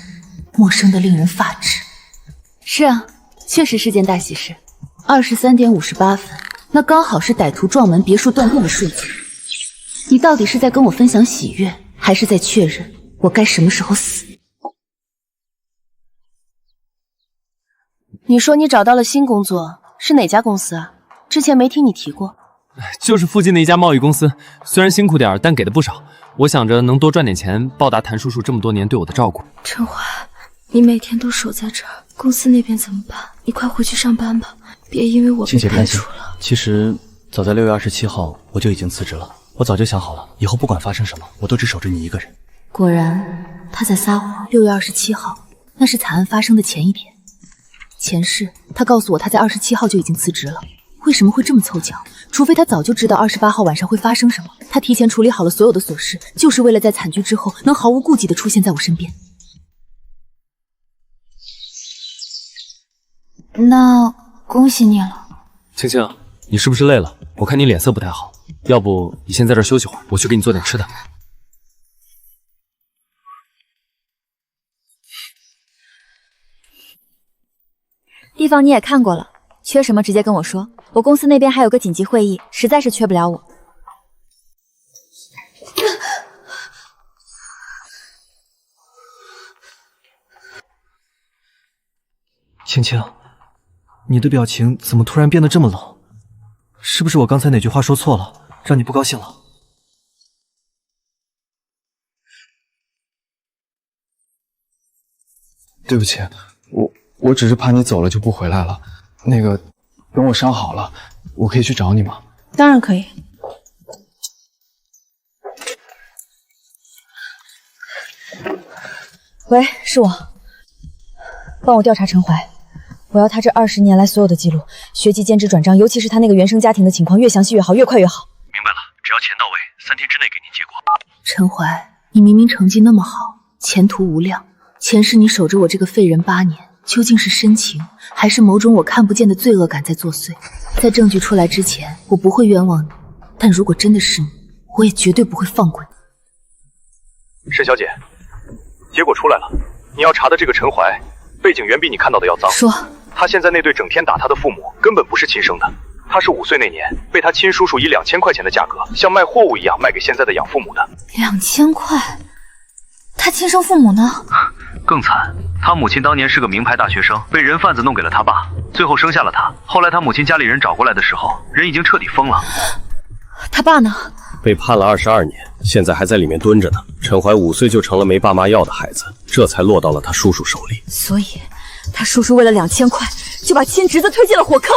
陌生的令人发指。是啊，确实是件大喜事。23点58分，那刚好是歹徒撞门别墅断电的瞬间。你到底是在跟我分享喜悦，还是在确认我该什么时候死？你说你找到了新工作，是哪家公司啊？之前没听你提过。就是附近的一家贸易公司，虽然辛苦点，但给的不少。我想着能多赚点钱，报答谭叔叔这么多年对我的照顾。陈怀，你每天都守在这儿，公司那边怎么办？你快回去上班吧，别因为我被开除了。其实早在6月27号我就已经辞职了，我早就想好了，以后不管发生什么，我都只守着你一个人。果然他在撒谎。6月27号，那是惨案发生的前一天。前世他告诉我他在27号就已经辞职了。为什么会这么凑巧？除非他早就知道28号晚上会发生什么，他提前处理好了所有的琐事，就是为了在惨剧之后能毫无顾忌地出现在我身边。那恭喜你了。青青，你是不是累了？我看你脸色不太好，要不你先在这儿休息会儿，我去给你做点吃的。地方你也看过了，缺什么直接跟我说，我公司那边还有个紧急会议，实在是缺不了我。青青，你的表情怎么突然变得这么冷？是不是我刚才哪句话说错了，让你不高兴了？对不起，我只是怕你走了就不回来了。那个，等我伤好了，我可以去找你吗？当然可以。喂，是我，帮我调查陈怀，我要他这20年来所有的记录，学籍、兼职、转账，尤其是他那个原生家庭的情况，越详细越好，越快越好。明白了，只要钱到位，3天之内给您结果。陈怀，你明明成绩那么好，前途无量，前世你守着我这个废人8年，究竟是深情，还是某种我看不见的罪恶感在作祟？在证据出来之前，我不会冤枉你，但如果真的是你，我也绝对不会放过你。沈小姐，结果出来了，你要查的这个陈怀，背景远比你看到的要脏。说，他现在那对整天打他的父母，根本不是亲生的。他是5岁那年被他亲叔叔以2000块钱的价格，像卖货物一样卖给现在的养父母的。2000块？他亲生父母呢？更惨，他母亲当年是个名牌大学生，被人贩子弄给了他爸，最后生下了他。后来他母亲家里人找过来的时候，人已经彻底疯了。他爸呢？被判了22年，现在还在里面蹲着呢。陈怀5岁就成了没爸妈要的孩子，这才落到了他叔叔手里。所以，他叔叔为了2000块，就把亲侄子推进了火坑。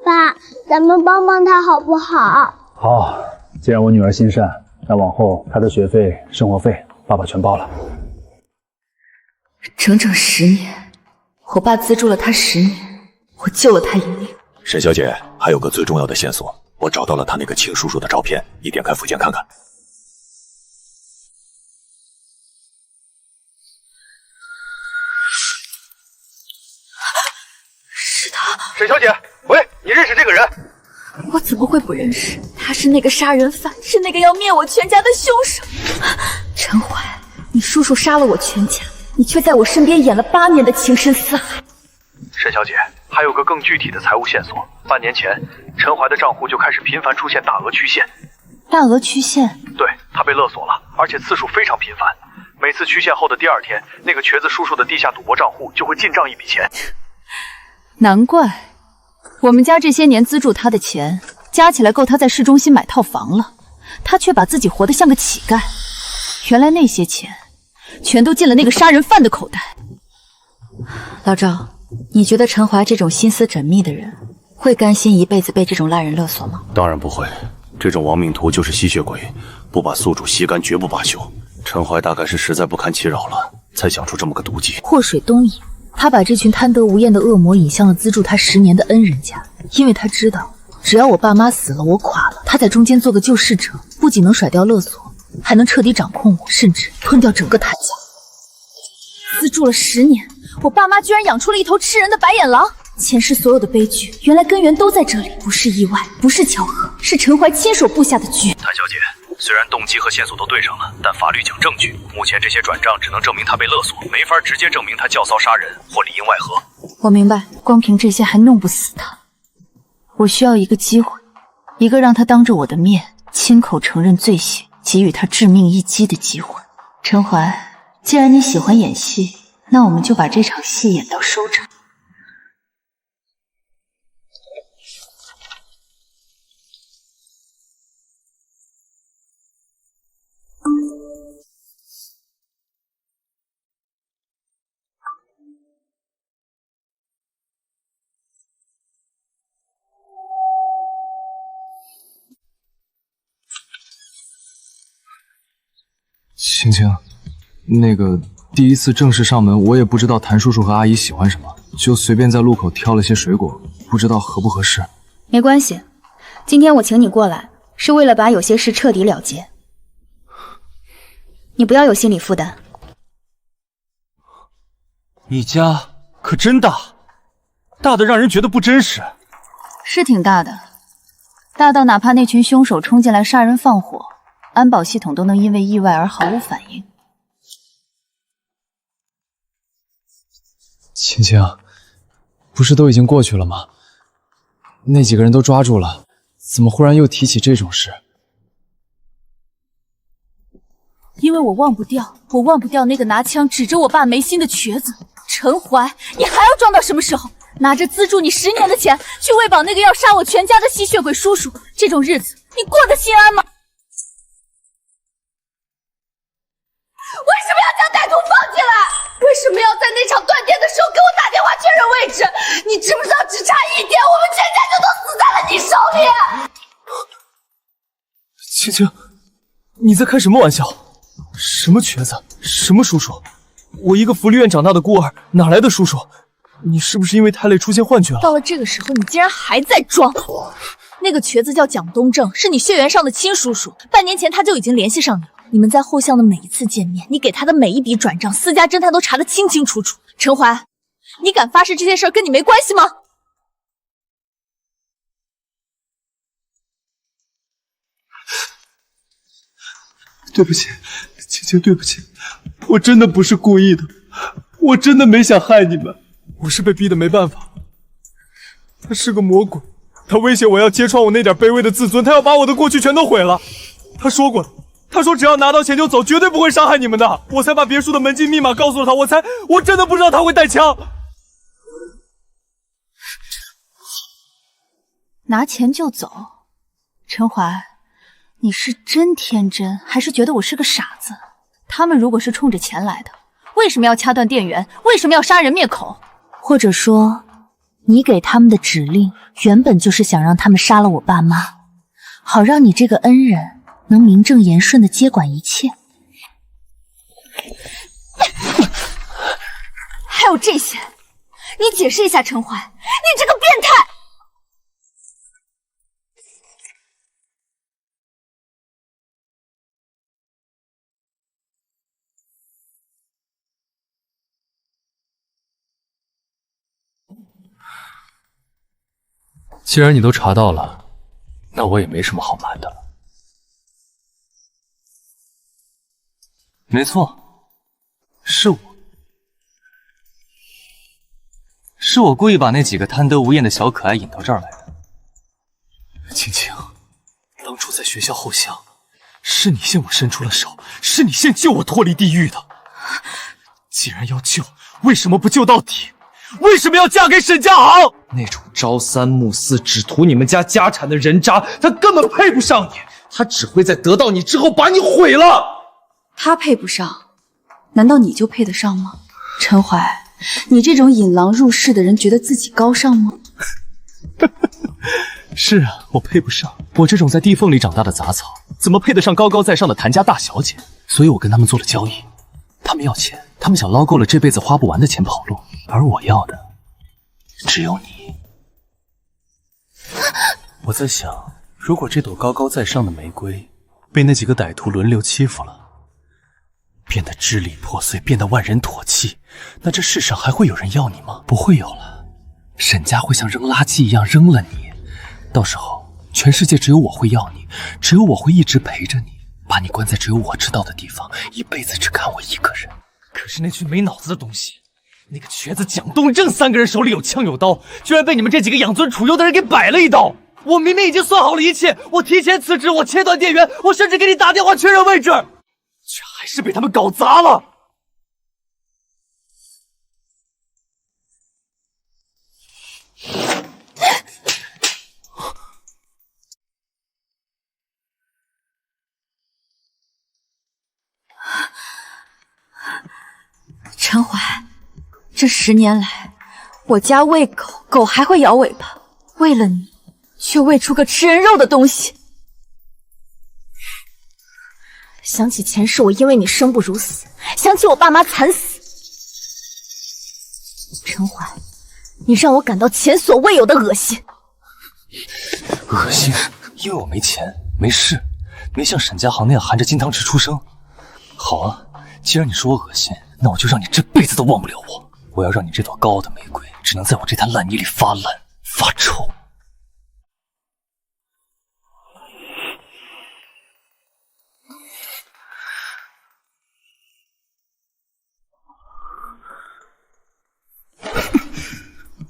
爸，咱们帮帮他好不好？好，既然我女儿心善，那往后她的学费、生活费，爸爸全包了。整整10年，我爸资助了他10年，我救了他一命。沈小姐，还有个最重要的线索，我找到了他那个亲叔叔的照片，你点开附件看看。是他。沈小姐，喂，你认识这个人？我怎么会不认识？他是那个杀人犯，是那个要灭我全家的凶手。陈怀，你叔叔杀了我全家，你却在我身边演了8年的情深似海。沈小姐，还有个更具体的财务线索。半年前，陈怀的账户就开始频繁出现大额曲线。大额曲线？对，他被勒索了，而且次数非常频繁。每次曲线后的第2天，那个瘸子叔叔的地下赌博账户就会进账一笔钱。难怪我们家这些年资助他的钱，加起来够他在市中心买套房了，他却把自己活得像个乞丐。原来那些钱全都进了那个杀人犯的口袋。老赵，你觉得陈怀这种心思缜密的人，会甘心一辈子被这种烂人勒索吗？当然不会，这种亡命徒就是吸血鬼，不把宿主吸干绝不罢休。陈怀大概是实在不堪其扰了，才想出这么个毒计。祸水东引，他把这群贪得无厌的恶魔引向了资助他10年的恩人家，因为他知道，只要我爸妈死了，我垮了，他在中间做个救世者，不仅能甩掉勒索，还能彻底掌控我，甚至吞掉整个谭家。资助了10年，我爸妈居然养出了一头吃人的白眼狼。前世所有的悲剧，原来根源都在这里，不是意外，不是巧合，是陈怀亲手布下的局。谭小姐，虽然动机和线索都对上了，但法律讲证据，目前这些转账只能证明他被勒索，没法直接证明他教骚杀人或里应外合。我明白，光凭这些还弄不死他。我需要一个机会，一个让他当着我的面亲口承认罪行，给予他致命一击的机会。陈怀，既然你喜欢演戏，那我们就把这场戏演到收场。青青，那个第一次正式上门，我也不知道谭叔叔和阿姨喜欢什么，就随便在路口挑了些水果，不知道合不合适。没关系，今天我请你过来，是为了把有些事彻底了结。你不要有心理负担。你家可真大，大的让人觉得不真实。是挺大的，大到哪怕那群凶手冲进来杀人放火，安保系统都能因为意外而毫无反应。青青，不是都已经过去了吗？那几个人都抓住了，怎么忽然又提起这种事？因为我忘不掉那个拿枪指着我爸没心的瘸子陈怀。你还要装到什么时候？拿着资助你10年的钱去喂饱那个要杀我全家的吸血鬼叔叔，这种日子你过得心安吗？为什么要将歹徒放进来？为什么要在那场断电的时候给我打电话确认位置？你知不知道只差1点，我们全家就都死在了你手里？青青，你在开什么玩笑？什么瘸子？什么叔叔？我一个福利院长大的孤儿，哪来的叔叔？你是不是因为太累出现幻觉了？到了这个时候，你竟然还在装！那个瘸子叫蒋东正，是你血缘上的亲叔叔。半年前他就已经联系上你了。你们在后巷的每一次见面，你给他的每一笔转账，私家侦探都查得清清楚楚。陈怀，你敢发誓这些事儿跟你没关系吗？对不起，青青，对不起，我真的不是故意的，我真的没想害你们，我是被逼的没办法。他是个魔鬼，他威胁我要揭穿我那点卑微的自尊，他要把我的过去全都毁了。他说过的，他说只要拿到钱就走，绝对不会伤害你们的。我才把别墅的门禁密码告诉了他，我真的不知道他会带枪。拿钱就走，陈怀，你是真天真，还是觉得我是个傻子？他们如果是冲着钱来的，为什么要掐断电源？为什么要杀人灭口？或者说，你给他们的指令原本就是想让他们杀了我爸妈，好让你这个恩人能名正言顺地接管一切。还有这些，你解释一下，陈怀，你这个变态！既然你都查到了，那我也没什么好瞒的了。没错，是我故意把那几个贪得无厌的小可爱引到这儿来的。青青，当初在学校后巷，是你向我伸出了手，是你先救我脱离地狱的。既然要救，为什么不救到底？为什么要嫁给沈家航？那种朝三暮四、只图你们家家产的人渣，他根本配不上你，他只会在得到你之后把你毁了。他配不上，难道你就配得上吗？陈怀，你这种引狼入室的人，觉得自己高尚吗？是啊，我配不上。我这种在地缝里长大的杂草，怎么配得上高高在上的谭家大小姐？所以我跟他们做了交易，他们要钱，他们想捞够了这辈子花不完的钱跑路，而我要的只有你。我在想，如果这朵高高在上的玫瑰被那几个歹徒轮流欺负了，变得支离破碎，变得万人唾弃，那这世上还会有人要你吗？不会有了。沈家会像扔垃圾一样扔了你，到时候全世界只有我会要你，只有我会一直陪着你，把你关在只有我知道的地方，一辈子只看我一个人。可是那群没脑子的东西，那个瘸子蒋东正3个人手里有枪有刀，居然被你们这几个养尊处优的人给摆了一刀。我明明已经算好了一切，我提前辞职，我切断电源，我甚至给你打电话确认位置，却还是被他们搞砸了。陈怀，这10年来，我家喂狗，狗还会摇尾巴，为了你，却喂出个吃人肉的东西。想起前世我因为你生不如死，想起我爸妈惨死。陈怀，你让我感到前所未有的恶心。恶心？因为我没钱，没势，没像沈家航那样含着金汤匙出生。好啊，既然你说我恶心，那我就让你这辈子都忘不了我。我要让你这朵高傲的玫瑰，只能在我这滩烂泥里发烂发臭。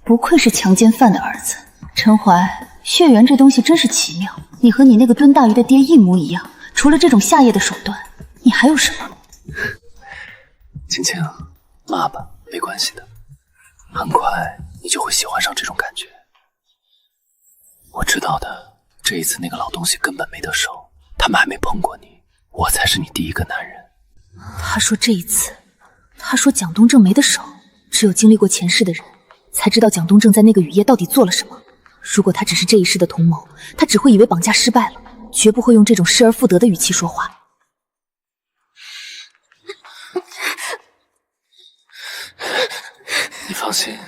不愧是强奸犯的儿子，陈怀，血缘这东西真是奇妙。你和你那个蹲大鱼的爹一模一样，除了这种下业的手段，你还有什么？青青，骂吧，没关系的，很快你就会喜欢上这种感觉。我知道的，这一次那个老东西根本没得手，他们还没碰过你，我才是你第一个男人。他说这一次，他说蒋东正没得手，只有经历过前世的人才知道蒋东正在那个雨夜到底做了什么。如果他只是这一世的同谋，他只会以为绑架失败了，绝不会用这种失而复得的语气说话。你放心，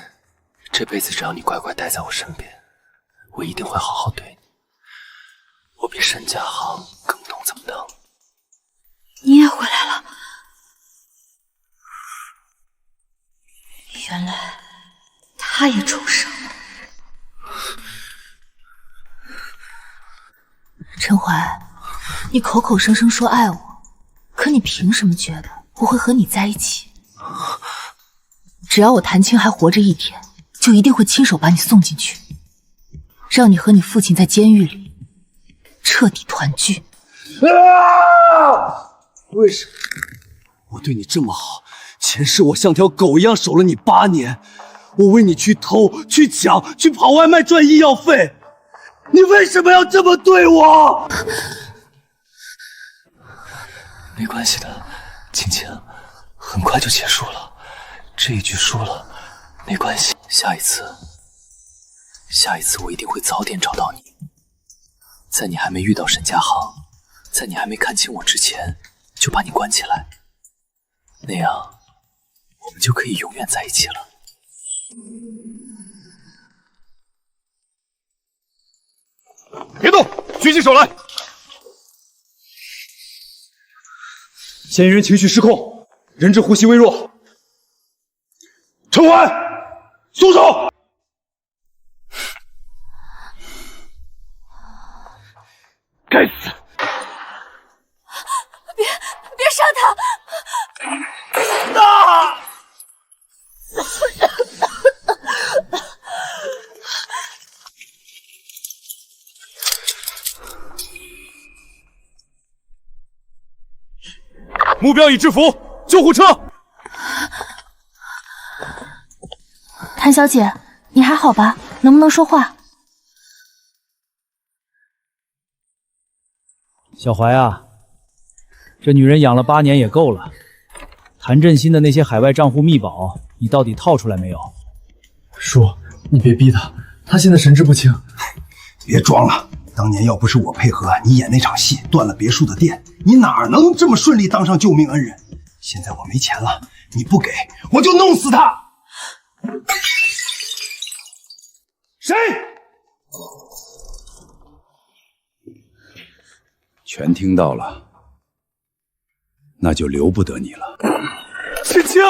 这辈子只要你乖乖待在我身边，我一定会好好对你。我比沈家航更懂怎么疼。你也回来了，原来他也重生了。陈怀，你口口声声说爱我，可你凭什么觉得我会和你在一起？只要我谭青还活着一天，就一定会亲手把你送进去，让你和你父亲在监狱里彻底团聚。为什么我对你这么好，前世我像条狗一样守了你8年，我为你去偷、去抢、去跑外卖赚医药费，你为什么要这么对我？没关系的，青青，很快就结束了。这一局输了，没关系，下一次我一定会早点找到你，在你还没遇到沈家航，在你还没看清我之前，就把你关起来，那样我们就可以永远在一起了。别动，举起手来！嫌疑人情绪失控，人质呼吸微弱。陈怀，松手！该死！别杀他！目标已制服，救护车！谭小姐，你还好吧？能不能说话？小怀啊，这女人养了8年也够了。谭振新的那些海外账户密保，你到底套出来没有？叔，你别逼他，他现在神志不清。别装了，当年要不是我配合你演那场戏，断了别墅的电，你哪能这么顺利当上救命恩人？现在我没钱了，你不给，我就弄死他！谁？全听到了，那就留不得你了。青青，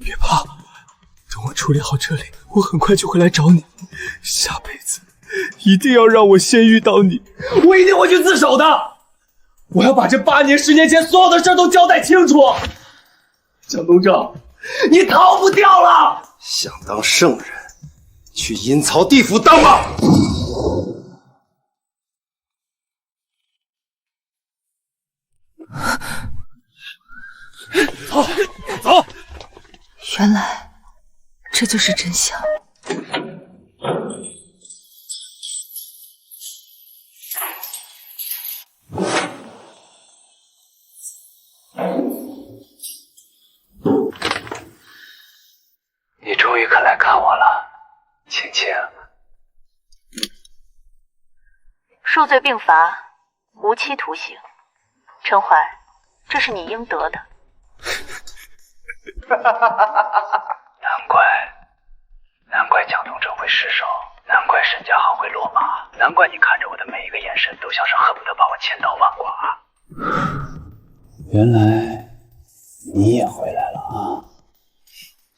别怕，等我处理好这里，我很快就会来找你。下辈子一定要让我先遇到你，我一定会去自首的。我要把这8年、10年前所有的事都交代清楚。蒋东正，你逃不掉了！想当圣人，去阴曹地府当吧！走，走！原来这就是真相。你终于肯来看我了，青青。罪并罚，无期徒刑。陈怀，这是你应得的。难怪蒋东城会失手，难怪沈家航会落马，难怪你看着我的每一个眼神都像是恨不得把我千刀万剐。原来你也回来了啊！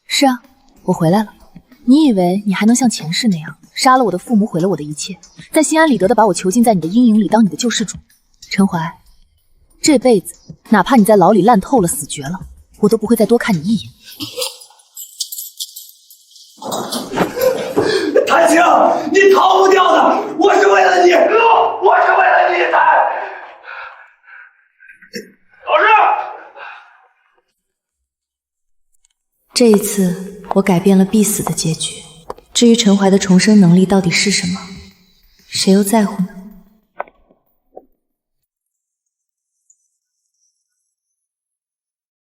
是啊，我回来了。你以为你还能像前世那样杀了我的父母，毁了我的一切，再心安理得的把我囚禁在你的阴影里当你的救世主？陈怀，这辈子哪怕你在牢里烂透了、死绝了，我都不会再多看你一眼。谭青，你逃不掉的！我是为了你，我是为了你才。老师，这一次，我改变了必死的结局。至于陈怀的重生能力到底是什么，谁又在乎呢？